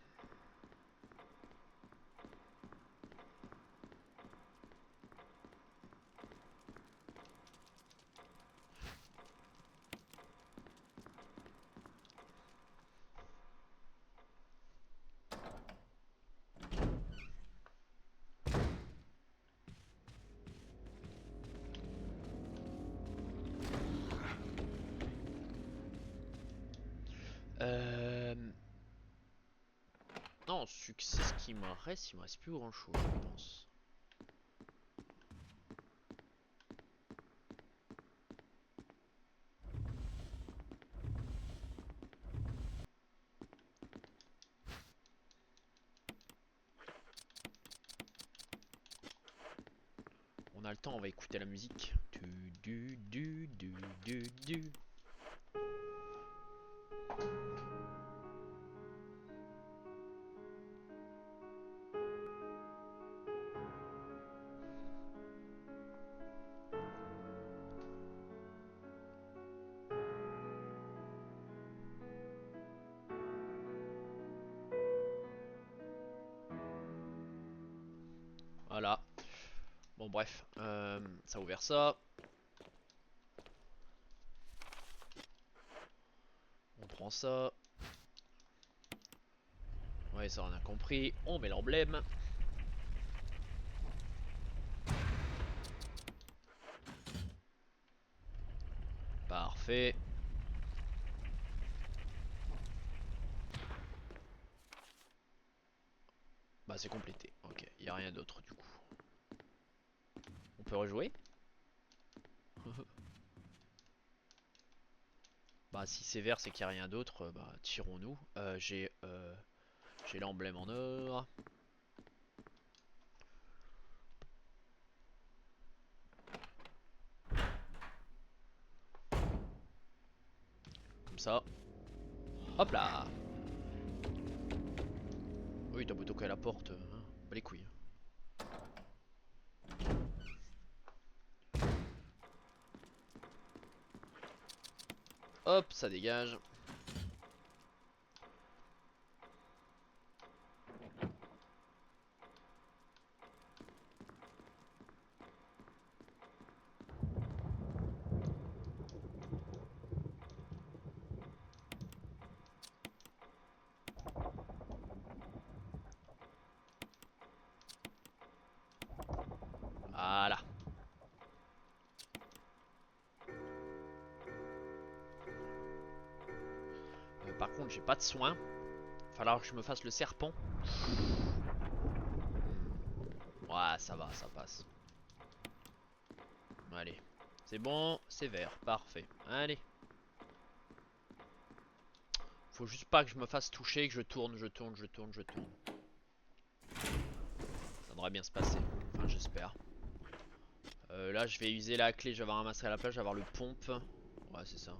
Euh... Non, succès, ce qui me reste, il me reste plus grand chose, je pense. On a le temps, on va écouter la musique. Du. Voilà. Bon bref, ça a ouvert ça. On prend ça. Ouais, ça on a compris. On met l'emblème. Parfait. Bah c'est complété. Ok, il n'y a rien d'autre du coup. On peut rejouer? Bah si c'est vert c'est qu'il n'y a rien d'autre, bah tirons-nous. J'ai l'emblème en or. Comme ça. Hop là. Oui t'as beau toquer à la porte, hein. Bah les couilles. Hop, ça dégage. Voilà. Par contre j'ai pas de soin. Falloir que je me fasse le serpent. Ouais ça va, ça passe. Allez. C'est bon, c'est vert, parfait. Allez. Faut juste pas que je me fasse toucher, que je tourne. Ça devrait bien se passer. Enfin, j'espère. Là, je vais user la clé. Je vais avoir ramassé à la plage. Je vais avoir le pompe. Ouais, c'est ça.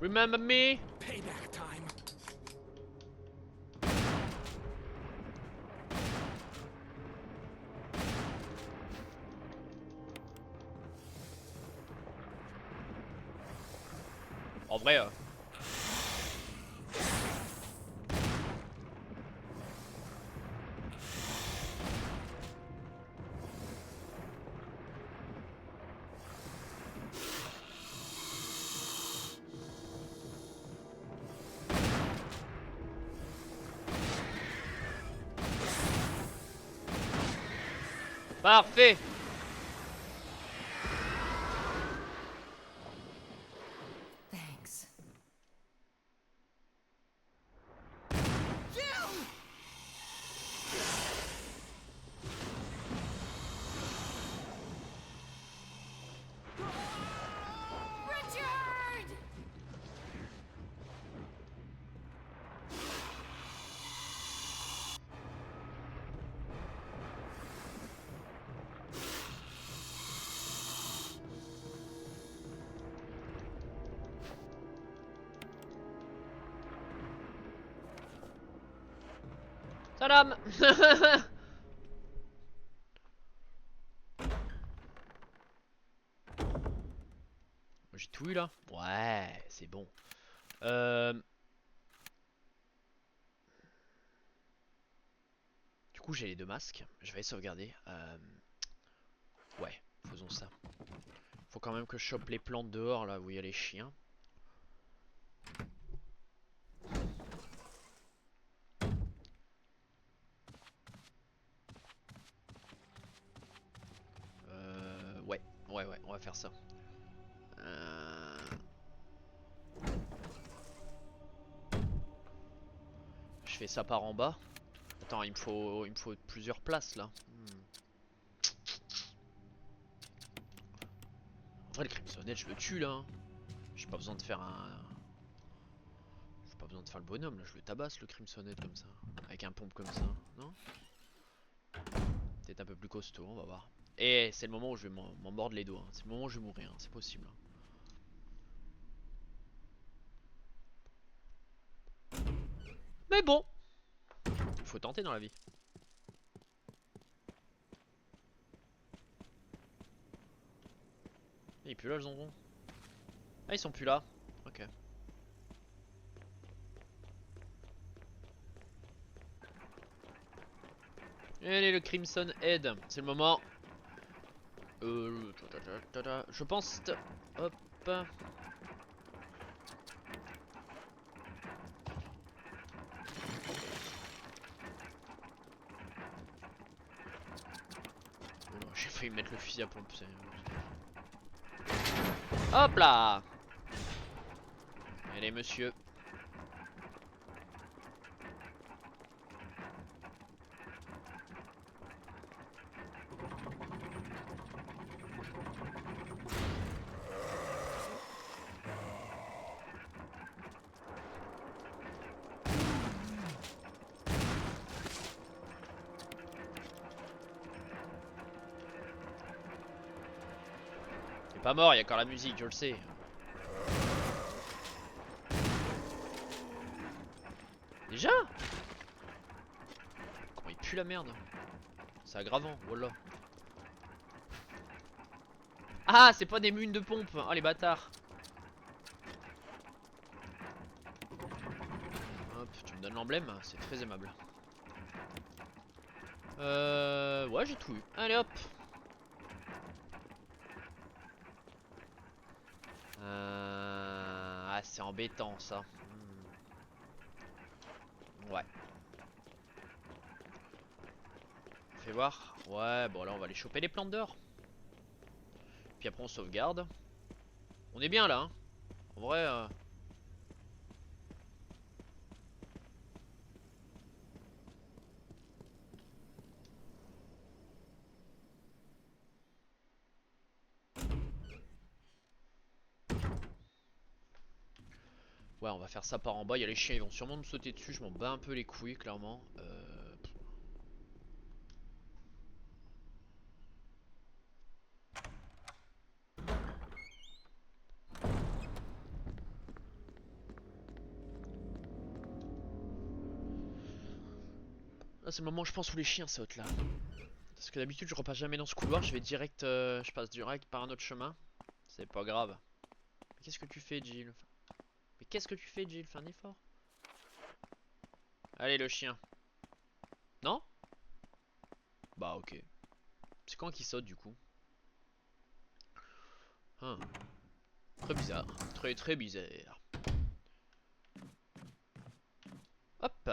Remember me? Payback time. En vrai, parfait. Thanks. Richard! Salam. J'ai tout eu là. Ouais, c'est bon. Du coup, j'ai les deux masques. Je vais sauvegarder. Ouais, faisons ça. Faut quand même que je chope les plantes dehors là où il y a les chiens. Ouais, ouais, on va faire ça. Je fais ça par en bas. Attends, il me faut plusieurs places là. En vrai, le Crimson je le tue là. J'ai pas besoin de faire un. J'ai pas besoin de faire le bonhomme là, je le tabasse le Crimson comme ça. Avec un pompe comme ça, non? Peut-être un peu plus costaud, on va voir. Et c'est le moment où je vais m'en mordre les doigts. C'est le moment où je vais mourir, c'est possible. Mais bon, il faut tenter dans la vie. Il est plus là le zonzon. Ah, ils sont plus là. Ok. Allez, le Crimson Head, c'est le moment. Je pense. Hop. J'ai failli mettre le fusil à pompe. Hop là. Allez, monsieur. Il est pas mort, il y a encore la musique, je le sais. Déjà? Comment il pue la merde? C'est aggravant, voilà. Ah, c'est pas des munes de pompe. Oh les bâtards. Hop, tu me donnes l'emblème, c'est très aimable. Ouais, j'ai tout eu. Allez hop. Ah, c'est embêtant ça. Ouais. Fais voir. Ouais, bon là on va aller choper les plantes d'or. Puis après on sauvegarde. On est bien là, hein. En vrai. Ouais, on va faire ça par en bas. Il y a les chiens, ils vont sûrement me sauter dessus. Je m'en bats un peu les couilles, clairement. Ah, c'est le moment où je pense où les chiens sautent là. Parce que d'habitude je repasse jamais dans ce couloir, je vais direct, je passe direct par un autre chemin. C'est pas grave. Mais qu'est-ce que tu fais, Jill? Mais qu'est-ce que tu fais, Jill? Fais un effort. Allez, le chien. Non? Bah ok. C'est quand qu'il saute du coup? Hein. Très bizarre. Très très bizarre. Hop.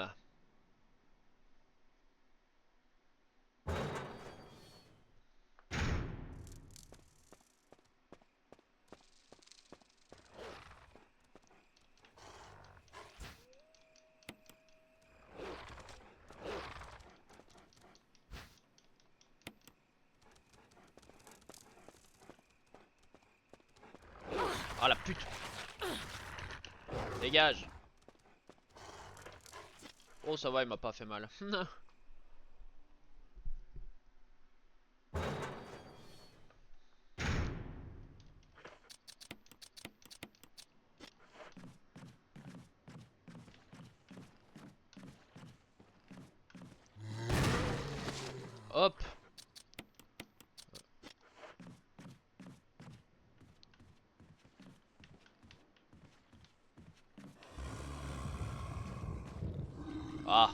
Ah la pute. Dégage. Oh ça va, il m'a pas fait mal. Hop. Ah.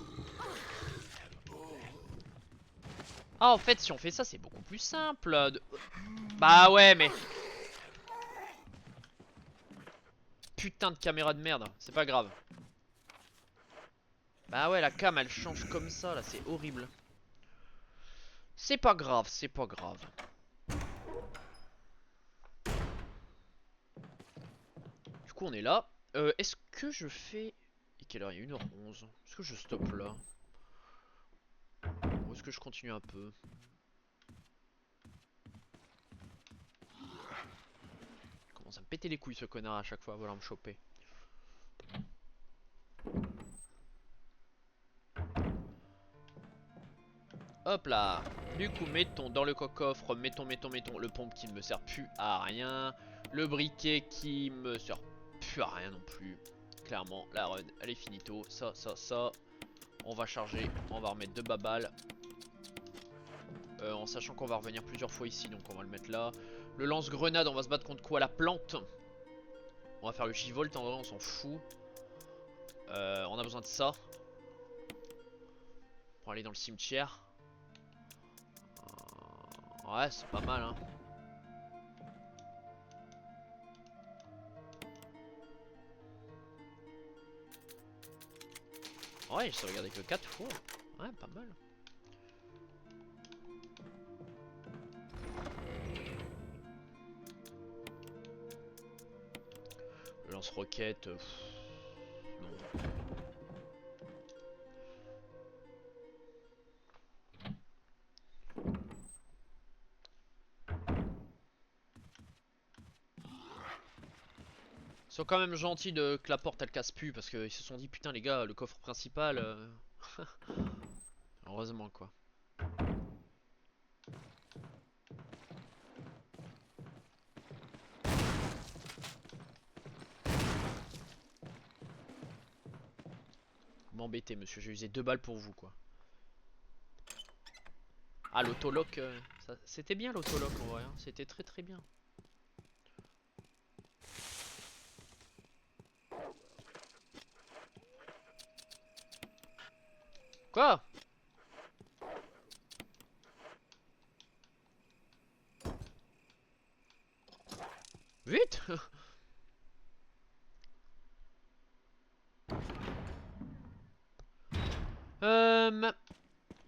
Ah en fait si on fait ça c'est beaucoup plus simple. Bah ouais mais... Putain de caméra de merde. C'est pas grave. Bah ouais la cam elle change comme ça là, c'est horrible. C'est pas grave, c'est pas grave. Du coup on est là. Est-ce que je fais... Et quelle heure il est? 1h11. Est-ce que je stoppe là? Ou est-ce que je continue un peu? Il commence à me péter les couilles ce connard à chaque fois, voilà me choper. Hop là. Du coup mettons dans le coffre, mettons le pompe qui ne me sert plus à rien. Le briquet qui me sert plus à rien non plus. Clairement la run elle est finito. Ça. On va charger, on va remettre 2 babales. En sachant qu'on va revenir plusieurs fois ici, donc on va le mettre là. Le lance-grenade, on va se battre contre quoi? La plante. On va faire le J-Volt, en vrai on s'en fout. On a besoin de ça pour aller dans le cimetière. Ouais, c'est pas mal hein. Ouais, j'ai regardé que 4 fois. Ouais, pas mal. Le lance-roquette. Non. Ils sont quand même gentils de que la porte elle casse plus parce qu'ils se sont dit putain les gars le coffre principal heureusement quoi. Vous m'embêtez monsieur, j'ai usé 2 balles pour vous quoi. Ah l'autolock, c'était bien l'autolock en vrai hein. C'était très très bien. Quoi? Vite.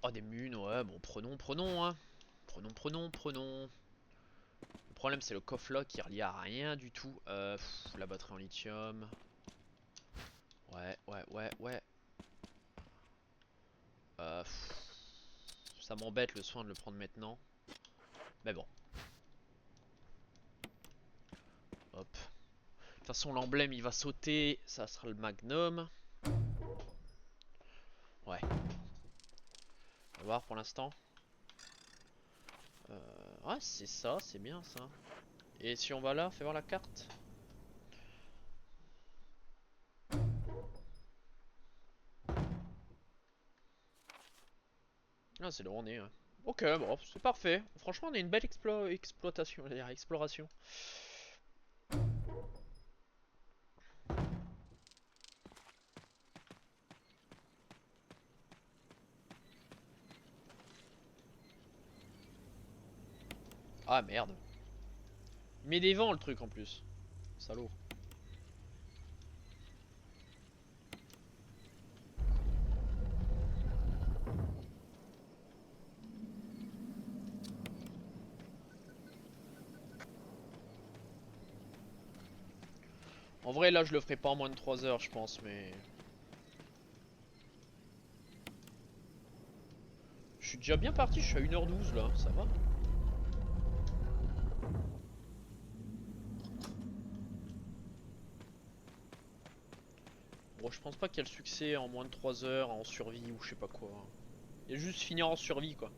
Oh des munes, ouais bon prenons hein. Prenons. Le problème c'est le coffre là qui est relié à rien du tout. La batterie en lithium. Ouais. Ça m'embête le soin de le prendre maintenant. Mais bon. Hop. De toute façon l'emblème il va sauter. Ça sera le magnum. Ouais. On va voir pour l'instant. Ouais c'est ça, c'est bien ça. Et si on va là, fais voir la carte. Ah, c'est là où on est. Ouais. Ok, bon, c'est parfait. Franchement, on a une belle exploitation, j'allais dire exploration. Ah merde. Il met des vents le truc en plus. Salaud. En vrai, là, je le ferai pas en moins de 3 heures, je pense, mais. Je suis déjà bien parti, je suis à 1h12 là, ça va. Bon, je pense pas qu'il y a le succès en moins de 3 heures, en survie ou je sais pas quoi. Il y a juste finir en survie quoi.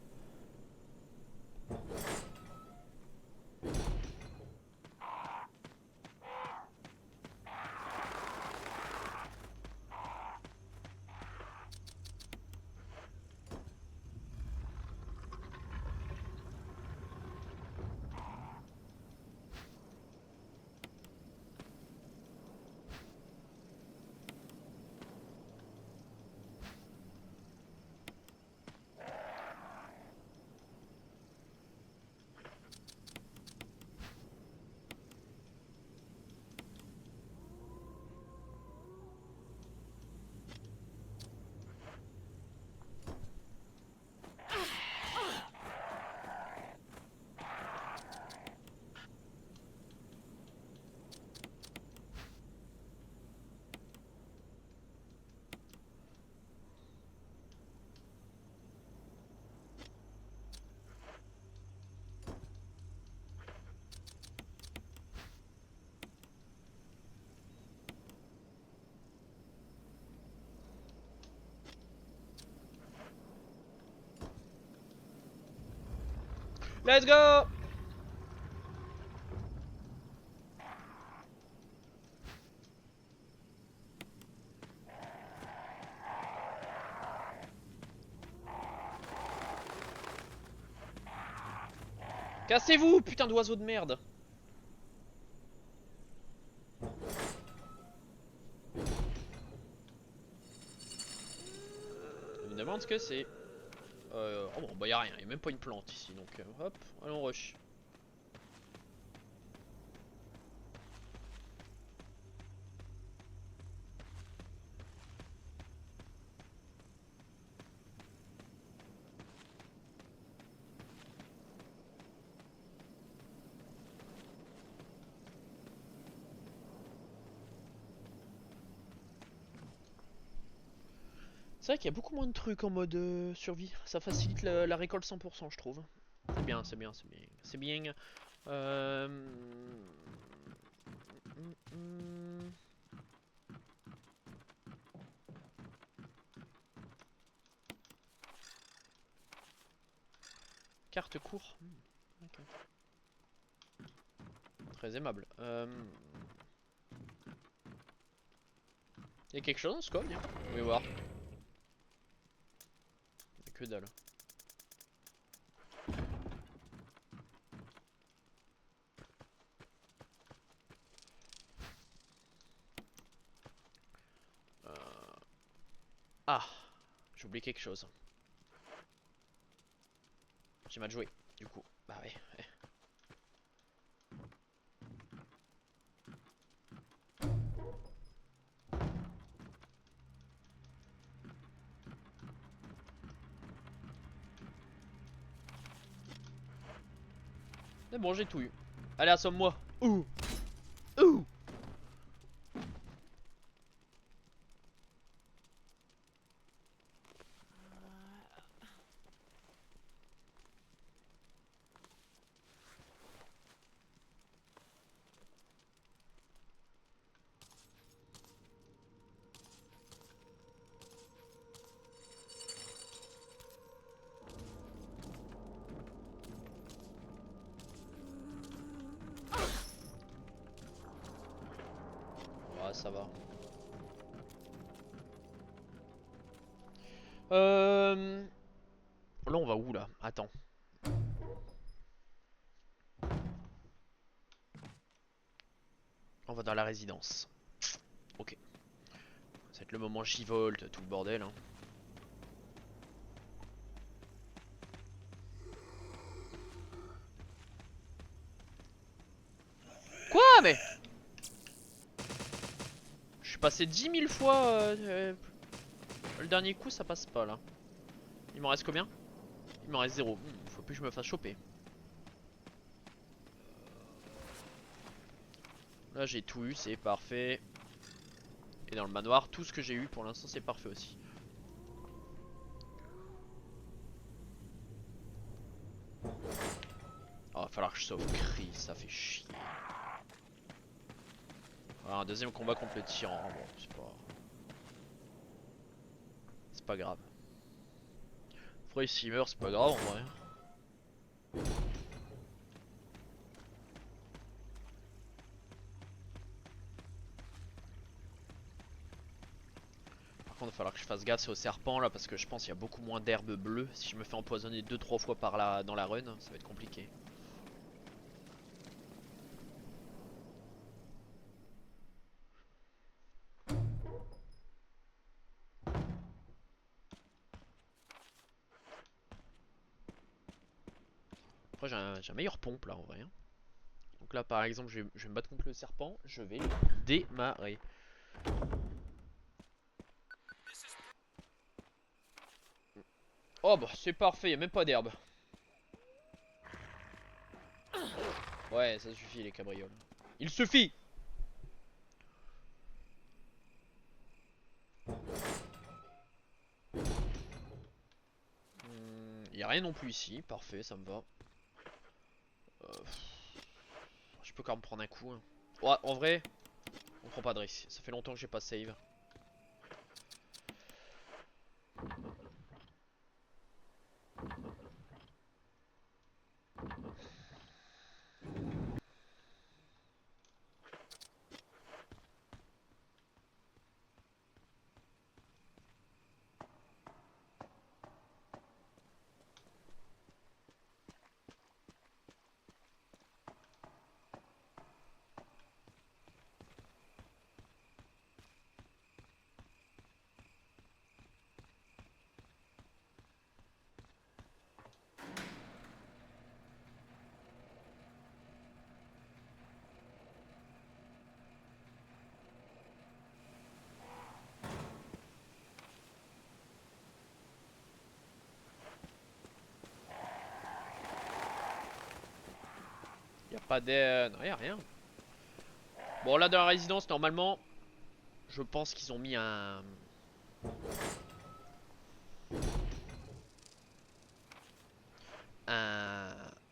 Let's go! Cassez-vous, putain d'oiseau de merde! Je me demande ce que c'est. Oh bon, bah y'a rien, y'a même pas une plante ici donc hop, allons rush. C'est vrai qu'il y a beaucoup moins de trucs en mode survie, ça facilite la récolte 100% je trouve. C'est bien, c'est bien, c'est bien. C'est bien. Euh... Carte court. Okay. Très aimable. Y'a quelque chose dans ce coffre, bien. On va voir. Y'a que dalle. Ah, j'ai oublié quelque chose. J'ai mal joué, du coup. Bah ouais. Mais bon, j'ai tout eu. Allez, assomme-moi. Ouh. Ouh. Ouais, ça va. Normalement on va où là? Attends. On va dans la résidence. Ok. Ça va être le moment J-Volt, tout le bordel hein. Quoi mais? Je suis passé 10 000 fois le dernier coup ça passe pas là. Il m'en reste combien? Il m'en reste 0. Faut plus que je me fasse choper. Là j'ai tout eu, c'est parfait. Et dans le manoir, tout ce que j'ai eu pour l'instant c'est parfait aussi. Oh, va falloir que je sauve Chris, ça fait chier. Voilà, un deuxième combat contre le tyran, bon c'est pas... C'est pas grave. Après s'il meurt c'est pas grave en vrai. Par contre il va falloir que je fasse gaffe c'est au serpent là parce que je pense qu'il y a beaucoup moins d'herbes bleues. Si je me fais empoisonner 2-3 fois par là dans la run, ça va être compliqué. Après j'ai un meilleur pompe là en vrai hein. Donc là par exemple je vais me battre contre le serpent, je vais démarrer. Oh bah c'est parfait, y'a même pas d'herbe. Ouais ça suffit les cabrioles. Il suffit. Y'a rien non plus ici, parfait ça me va. Je peux quand même prendre un coup hein. Ouais en vrai on prend pas de risque, ça fait longtemps que j'ai pas save. Y'a pas de... Non y'a rien. Bon là dans la résidence normalement je pense qu'ils ont mis un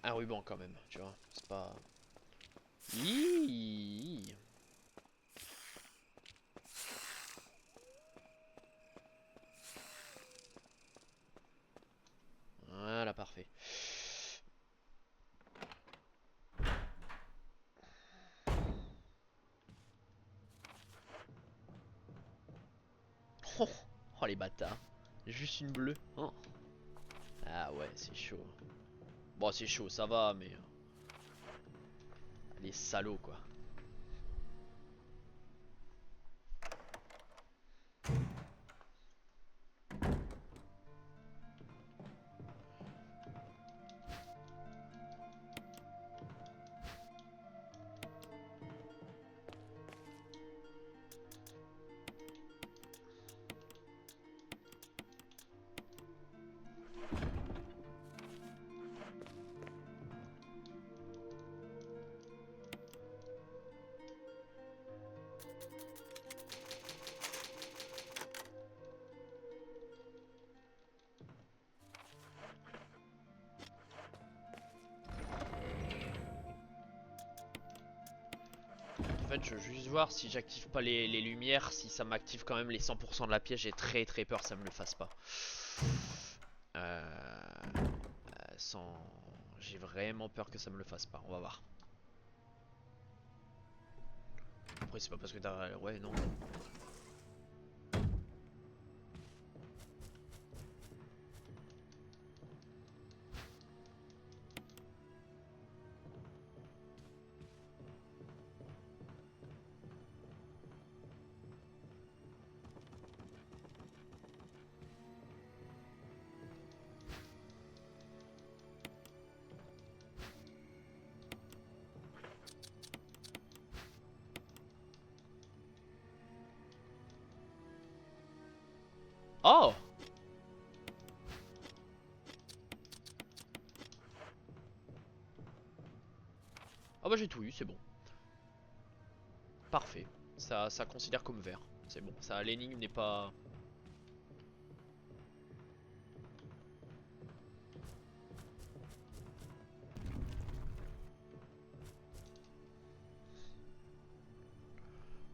ruban quand même, tu vois, c'est pas... Hihihi. Voilà, parfait. Oh, oh, les bâtards. Juste une bleue. Oh. Ah ouais, c'est chaud. Bon, c'est chaud, ça va, mais... Les salauds, quoi. En fait, je veux juste voir si j'active pas les lumières, si ça m'active quand même les 100% de la pièce. J'ai très peur que ça me le fasse pas. Sans... J'ai vraiment peur que ça me le fasse pas. On va voir. Après, c'est pas parce que t'as... Ouais, non. Oh! Ah bah j'ai tout eu, c'est bon. Parfait. Ça considère comme vert. C'est bon, ça l'énigme n'est pas...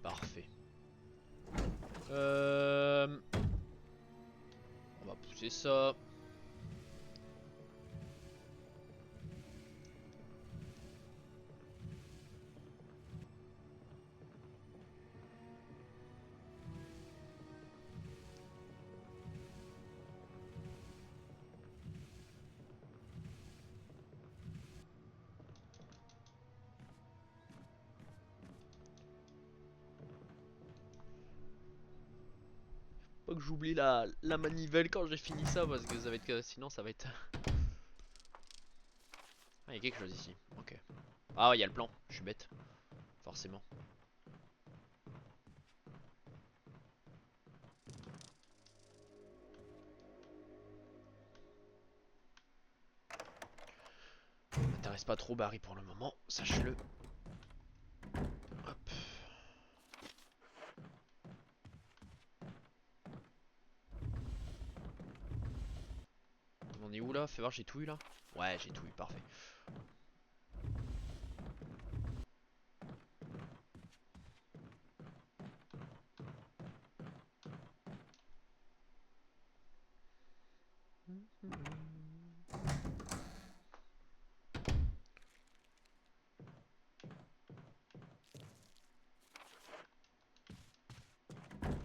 Parfait. On va pousser ça. Faut que j'oublie la manivelle quand j'ai fini ça parce que ça va être... sinon ça va être... Ah, il y a quelque chose ici. Ok. Ah, il y a le plan. Je suis bête. Forcément. M'intéresse pas trop Barry pour le moment, sache-le. Hop. On en est où là? Fais voir, j'ai tout eu là? Ouais, j'ai tout eu, parfait.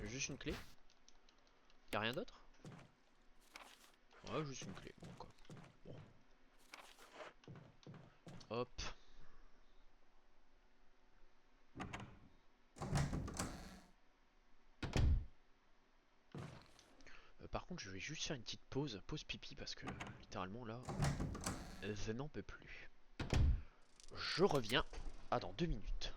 Juste une clé? Y'a rien d'autre? Ouais, juste une clé. Bon, quoi. Bon. Hop. Par contre, je vais juste faire une petite pause. Pause pipi parce que littéralement là, je n'en peux plus. Je reviens. Ah, dans 2 minutes.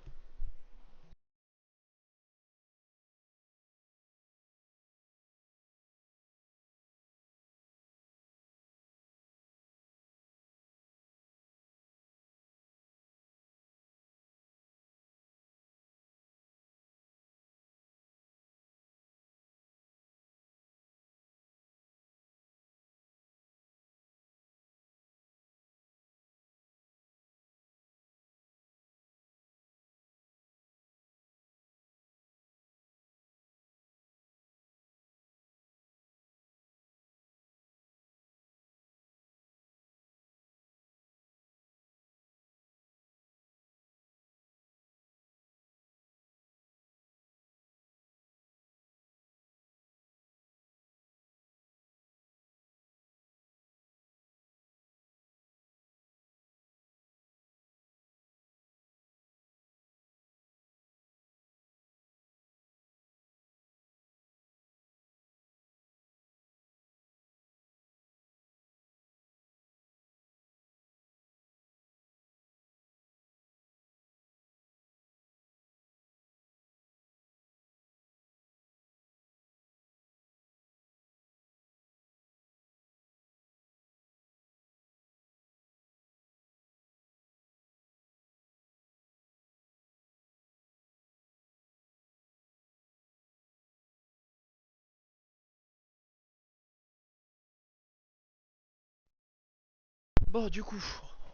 Bon, du coup,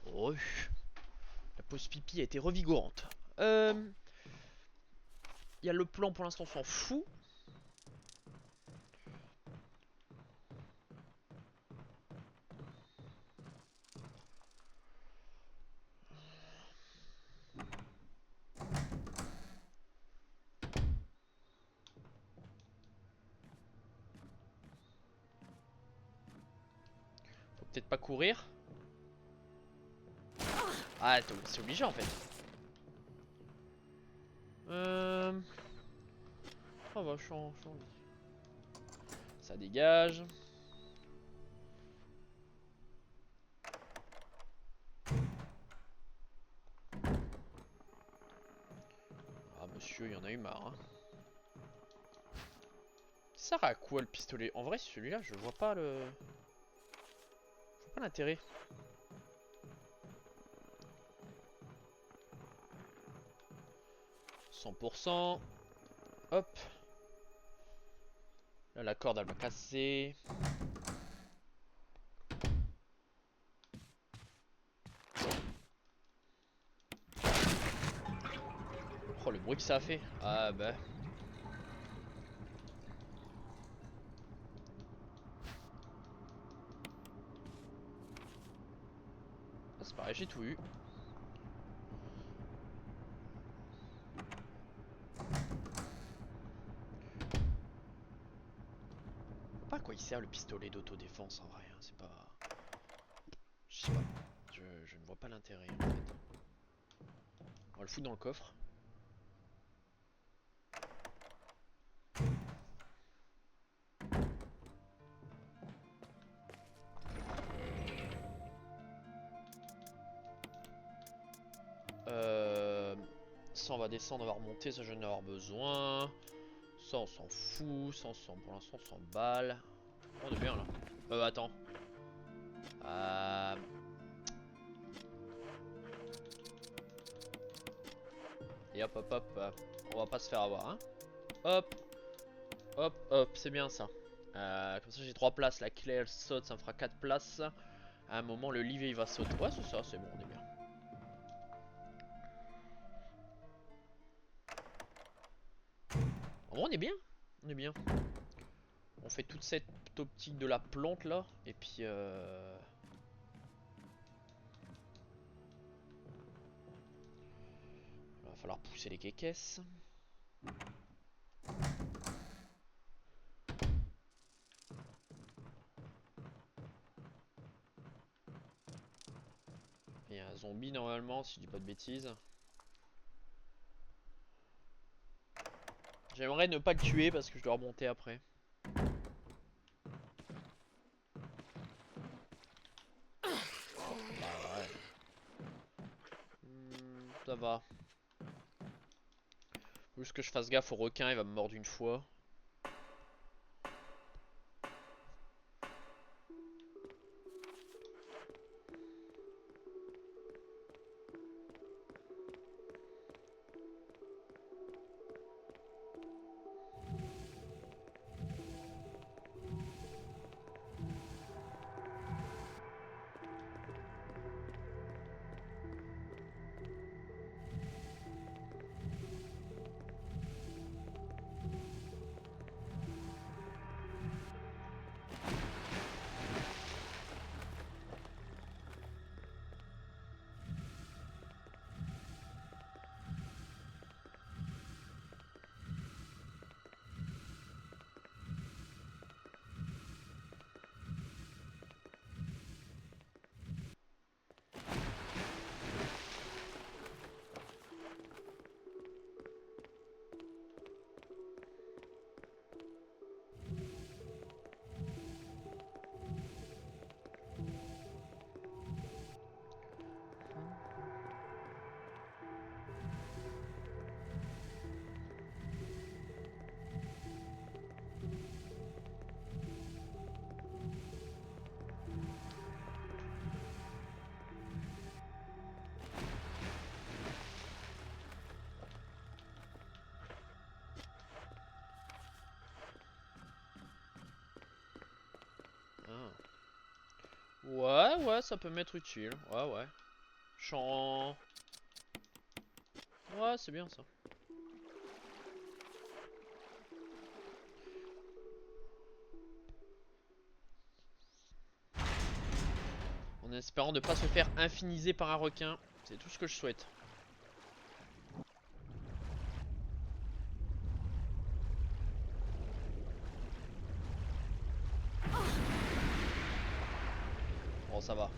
la pause pipi a été revigorante. Il y a le plan pour l'instant, on s'en fout. Faut peut-être pas courir. Ah, c'est obligé en fait. Oh bah, je suis en vie. Ça dégage. Ah, monsieur, il y en a eu marre. Hein. Ça sert à quoi le pistolet? En vrai, celui-là, je vois pas le... Je vois pas l'intérêt. « 100%. Hop. Là, la corde, elle va casser. Oh, le bruit que ça a fait. Ah bah... Ah, c'est pareil, j'ai tout eu. Pas à quoi il sert le pistolet d'autodéfense en vrai, hein, c'est pas... Je sais pas, je ne vois pas l'intérêt en fait. On va le foutre dans le coffre. Ça on va descendre, on va remonter, ça je vais en avoir besoin. Ça on s'en fout, ça on s'en... Pour l'instant on s'en balle. On est bien là. Attends. Et hop hop hop, on va pas se faire avoir hein. Hop, hop, hop, c'est bien ça. Comme ça j'ai 3 places, la clé elle saute, ça me fera 4 places. À un moment le livre il va sauter. Ouais c'est ça, c'est bon, on est bien. En vrai on est bien, on est bien. On fait toute cette optique de la plante là, et puis il va falloir pousser les quéquesses. Il y a un zombie normalement, si je dis pas de bêtises. J'aimerais ne pas le tuer parce que je dois remonter après. Bah ouais. Ça va. Juste que je fasse gaffe au requin, il va me mordre une fois. Ah. Ouais, ouais, ça peut m'être utile. Ouais, ouais. Champ. Ouais, c'est bien ça. En espérant ne pas se faire infiniser par un requin. C'est tout ce que je souhaite. Bon, ça va.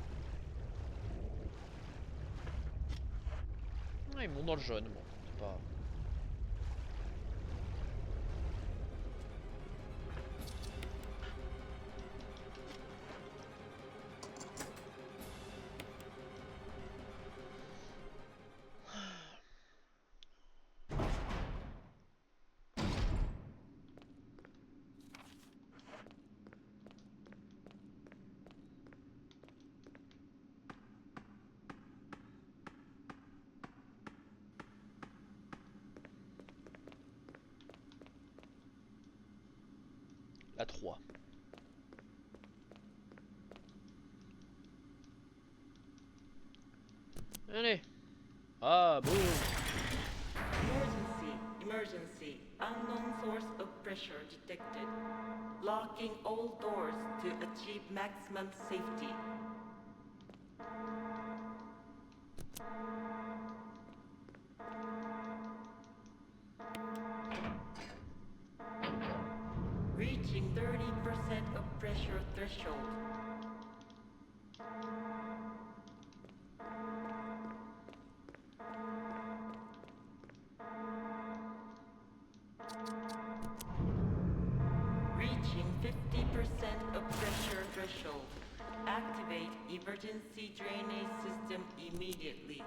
Ah, ils montent dans le jaune. Bon, c'est pas... à 3. Allez. Ah, boum. Emergency, emergency. Unknown source of pressure detected. Locking all doors to achieve maximum safety. Reaching 30% of pressure threshold. Reaching 50% of pressure threshold. Activate emergency drainage system immediately.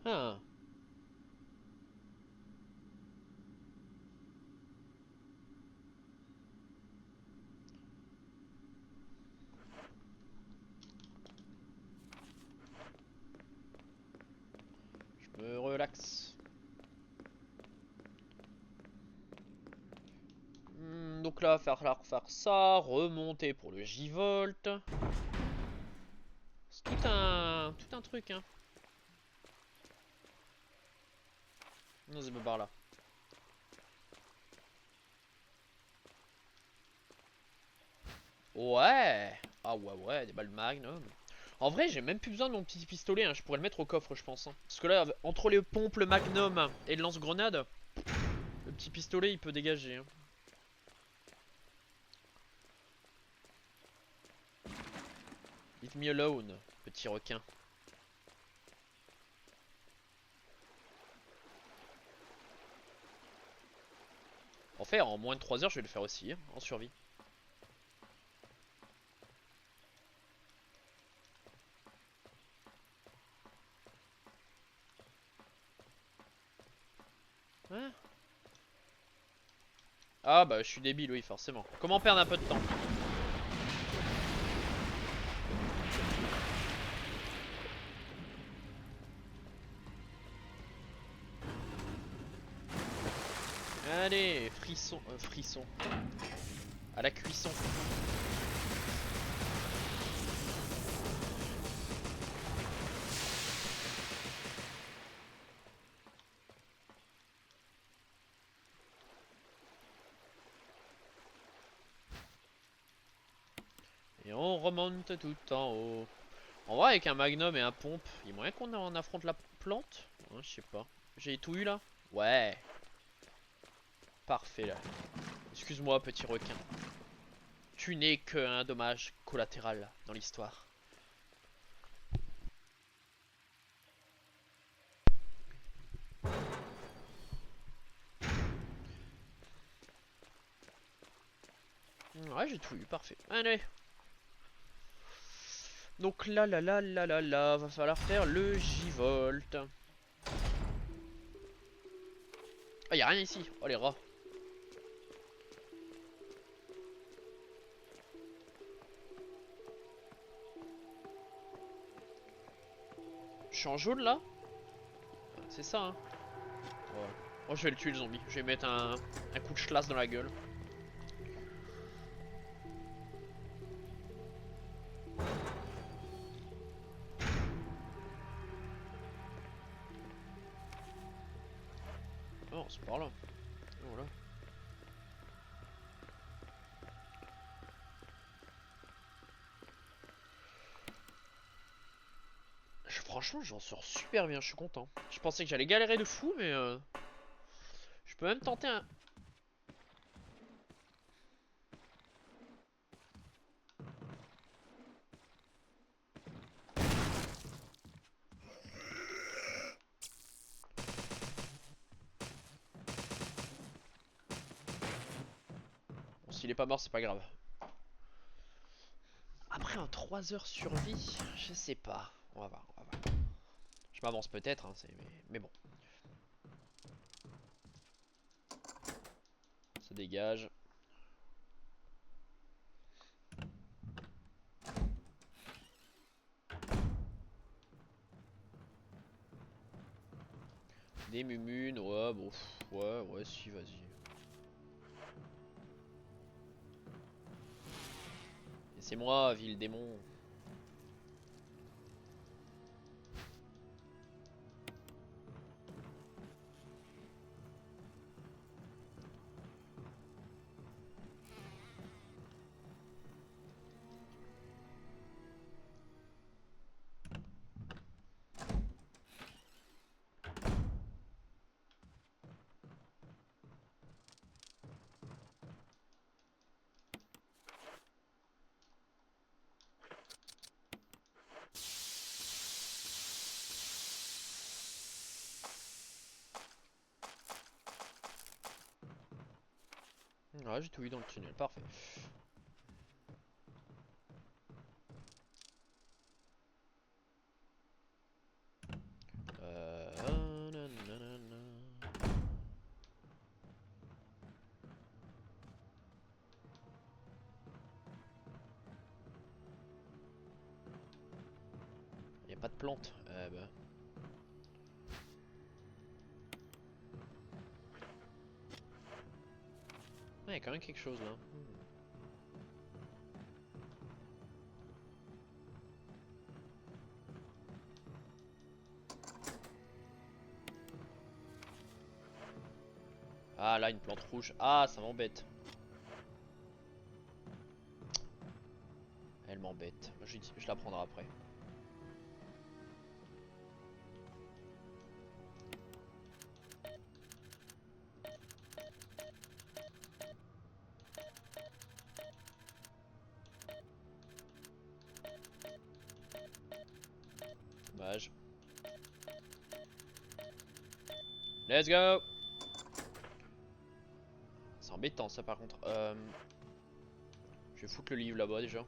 Ah. Je me relaxe. Donc là, falloir faire ça, remonter pour le J-Volt. C'est tout un truc, hein. Non, c'est pas par là. Ouais. Ah ouais, des balles Magnum. En vrai, j'ai même plus besoin de mon petit pistolet, hein. Je pourrais le mettre au coffre, je pense, hein. Parce que là, entre les pompes, le Magnum et le lance-grenade, le petit pistolet, il peut dégager, hein. Leave me alone, petit requin. En fait, en moins de 3 heures, je vais le faire aussi, hein, en survie. Hein? Ah bah, je suis débile, oui, forcément. Comment perdre un peu de temps? Allez, frisson. À la cuisson. Et on remonte tout en haut. En vrai, avec un magnum et un pompe, il y a moyen qu'on en affronte la plante? Hein, je sais pas. J'ai tout eu là? Ouais. Parfait là. Excuse-moi, petit requin. Tu n'es qu'un dommage collatéral dans l'histoire. Ouais, j'ai tout eu, parfait. Allez. Donc là, va falloir faire le J-Volt. Ah, y'a rien ici. Oh les rats. Je suis en jaune là? C'est ça, hein. Ouais. Oh, je vais le tuer le zombie. Je vais mettre un coup de chlasse dans la gueule. Oh, c'est par là. Voilà. Franchement, j'en sors super bien, je suis content. Je pensais que j'allais galérer de fou, mais je peux même tenter un... s'il est pas mort, c'est pas grave. Après un 3 heures survie, je sais pas. On va voir, on va voir. Je m'avance peut-être, hein, mais bon. Ça dégage. Des mumunes, ouais, bon, ouais, si, vas-y. Laissez-moi, ville démon. Ouais, j'ai tout eu dans le tunnel, parfait. Nanana. Y a pas de plante. Bah. Ouais, y a quand même quelque chose là. Ah là, une plante rouge. Ah, ça m'embête. Elle m'embête. Je la prendrai après. Dommage. Let's go. C'est embêtant ça par contre. Je vais foutre le livre là-bas déjà.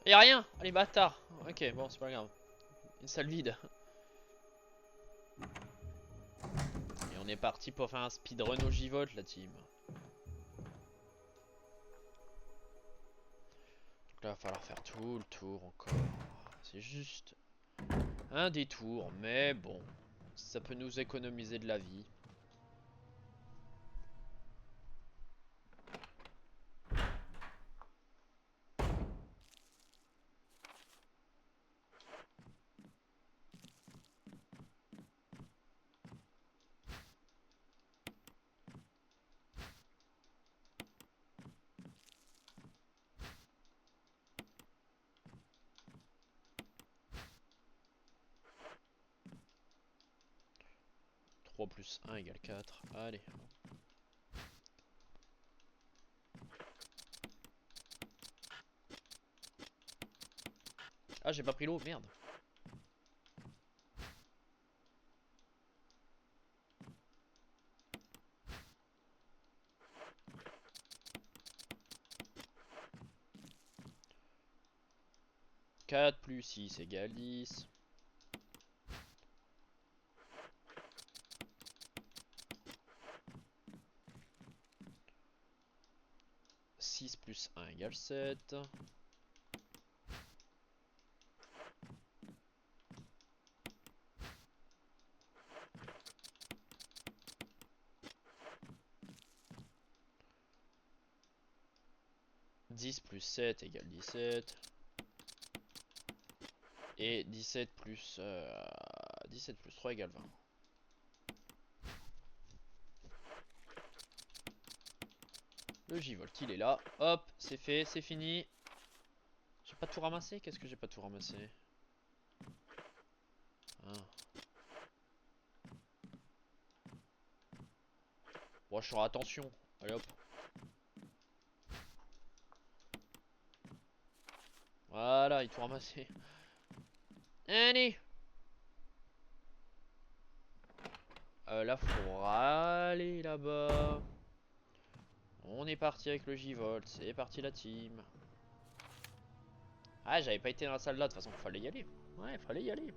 Y'a rien. Allez bâtard. Ok, bon c'est pas grave. Une salle vide. Et on est parti pour faire un speedrun au J-Volt la team. Donc là, il va falloir faire tout le tour encore. C'est juste un détour, mais bon, ça peut nous économiser de la vie. Trois plus 1 égale 4. Allez. Ah, j'ai pas pris l'eau, merde. 4 plus 6 égale 10. Plus 1 égale 7. Plus 7 égale 17. Et 17 plus 3 égale 20. Le J-Volt il est là. Hop, c'est fait, c'est fini. J'ai pas tout ramassé? Qu'est-ce que j'ai pas tout ramassé? Ah. Bon, je ferai attention. Allez hop. Voilà, il tout ramassé. Allez. Là, faut aller là-bas. On est parti avec le J-Volt. C'est parti la team. Ah, j'avais pas été dans la salle là. De toute façon, il fallait y aller. Ouais, fallait y aller.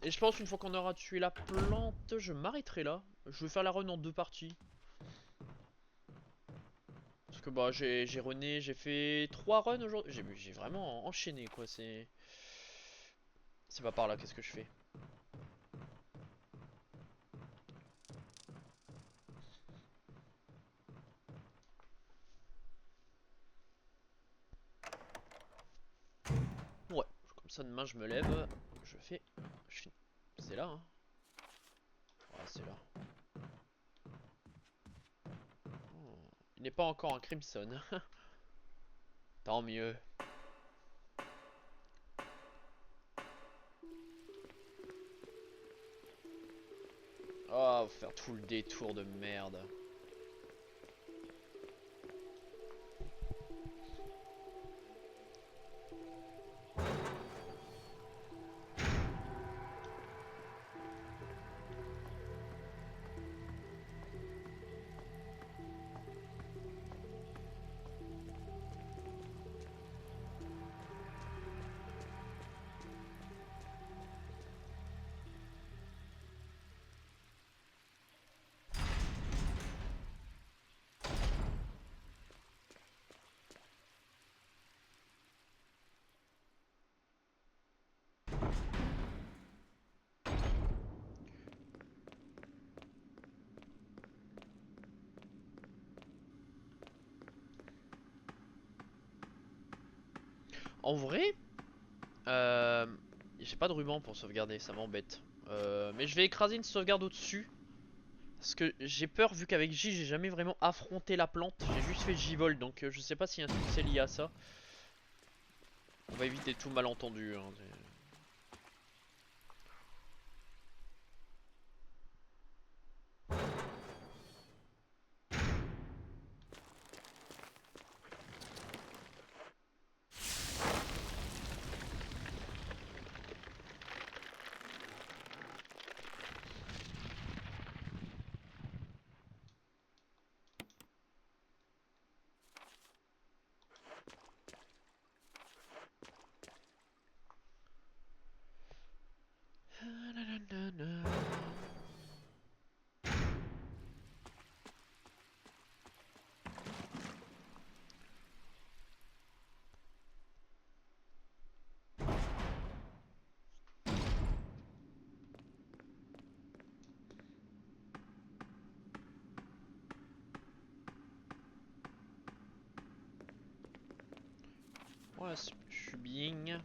Et je pense une fois qu'on aura tué la plante, je m'arrêterai là. Je vais faire la run en 2 parties. Parce que bah j'ai runné, j'ai fait 3 runs aujourd'hui. J'ai vraiment enchaîné quoi. C'est pas par là, qu'est-ce que je fais? Ouais, comme ça demain je me lève. Je fais. C'est là hein. Ouais, c'est là. Oh. Il n'est pas encore un Crimson. Tant mieux. Oh, faut faire tout le détour de merde. En vrai, j'ai pas de ruban pour sauvegarder, ça m'embête. Mais je vais écraser une sauvegarde au-dessus. Parce que j'ai peur, vu qu'avec J, j'ai jamais vraiment affronté la plante. J'ai juste fait J-Vol, donc je sais pas si un truc c'est lié à ça. On va éviter tout malentendu. Hein. Ouais, je suis bien.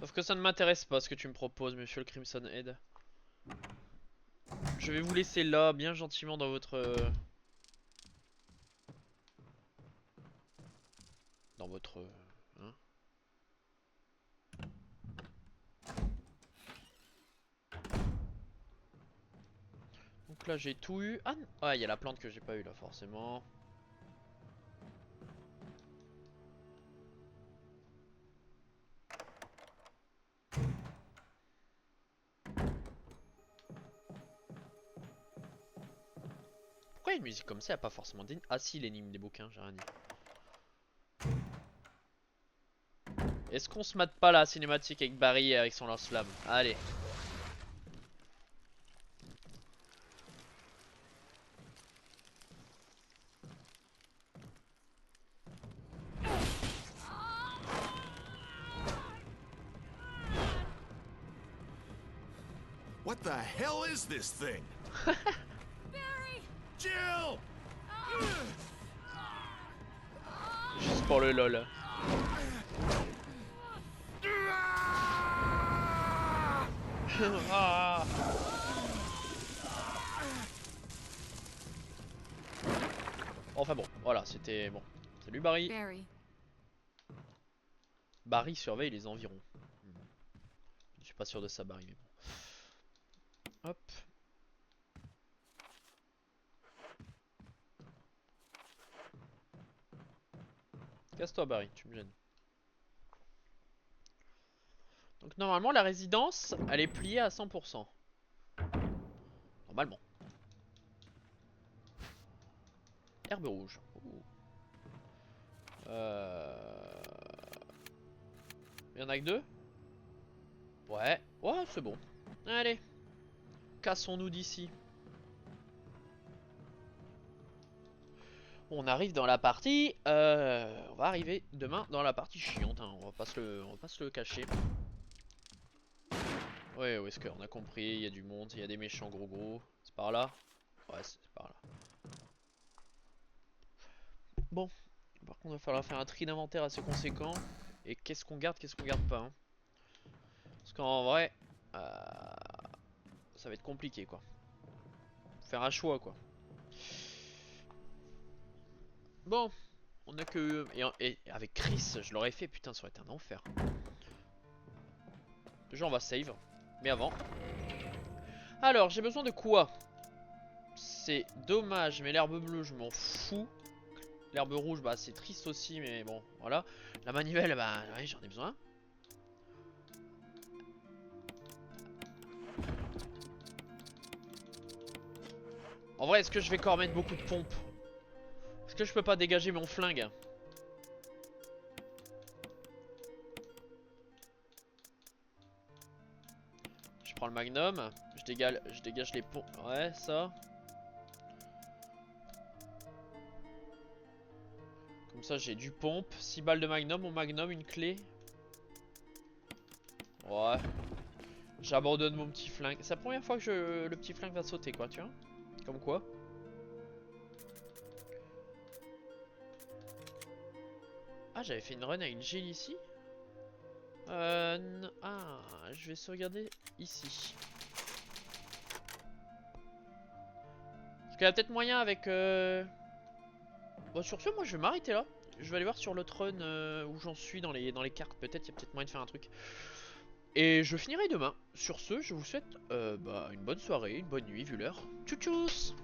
Sauf que ça ne m'intéresse pas ce que tu me proposes, monsieur le Crimson Head. Je vais vous laisser là, bien gentiment dans votre... Dans votre... Hein. Donc là j'ai tout eu. Ah, il y a la plante que j'ai pas eu là forcément. Pourquoi il y a une musique comme ça? Il n'y a pas forcément d'énigme. Ah si, l'énigme des bouquins, j'ai rien dit. Est-ce qu'on se mate pas la cinématique avec Barry et avec son lance-flamme? Allez. What the hell is this thing? Barry! Jill! Juste pour le lol. Ah. Enfin bon, voilà, c'était bon. Salut Barry. Barry. Barry surveille les environs. Je suis pas sûr de ça, Barry, mais bon. Hop. Casse-toi, Barry, tu me gênes. Donc normalement la résidence elle est pliée à 100%. Normalement. Herbe rouge. Ouh. Il y en a que 2. Ouais. Ouais, c'est bon. Allez. Cassons-nous d'ici. On arrive dans la partie. On va arriver demain dans la partie chiante. Hein. On va pas se le cacher. Ouais, Wesker, on a compris. Il y a du monde, il y a des méchants gros. C'est par là? Ouais, c'est par là. Bon. Par contre, il va falloir faire un tri d'inventaire assez conséquent. Et qu'est-ce qu'on garde pas. Hein. Parce qu'en vrai, ça va être compliqué quoi. Faire un choix quoi. Bon, on a que... Et avec Chris, je l'aurais fait, putain, ça aurait été un enfer. Déjà, on va save. Mais avant... Alors, j'ai besoin de quoi? C'est dommage, mais l'herbe bleue, je m'en fous. L'herbe rouge, bah, c'est triste aussi, mais bon, voilà. La manivelle, bah, ouais, j'en ai besoin. En vrai, est-ce que je vais encore mettre beaucoup de pompes? Est-ce que je peux pas dégager mon flingue? Je prends le magnum, je dégage les pompes. Ouais, ça. Comme ça, j'ai du pompe. 6 balles de magnum, mon magnum, une clé. Ouais. J'abandonne mon petit flingue. C'est la première fois que le petit flingue va sauter, quoi, tu vois. Comme quoi. Ah, j'avais fait une run avec une Jill ici. Ah, je vais sauvegarder ici. Parce qu'il y a peut-être moyen avec... Bon, sur ce, moi je vais m'arrêter là. Je vais aller voir sur l'autre run où j'en suis dans les cartes. Peut-être, il y a peut-être moyen de faire un truc. Et je finirai demain. Sur ce, je vous souhaite une bonne soirée, une bonne nuit vu l'heure. Tchou tchous.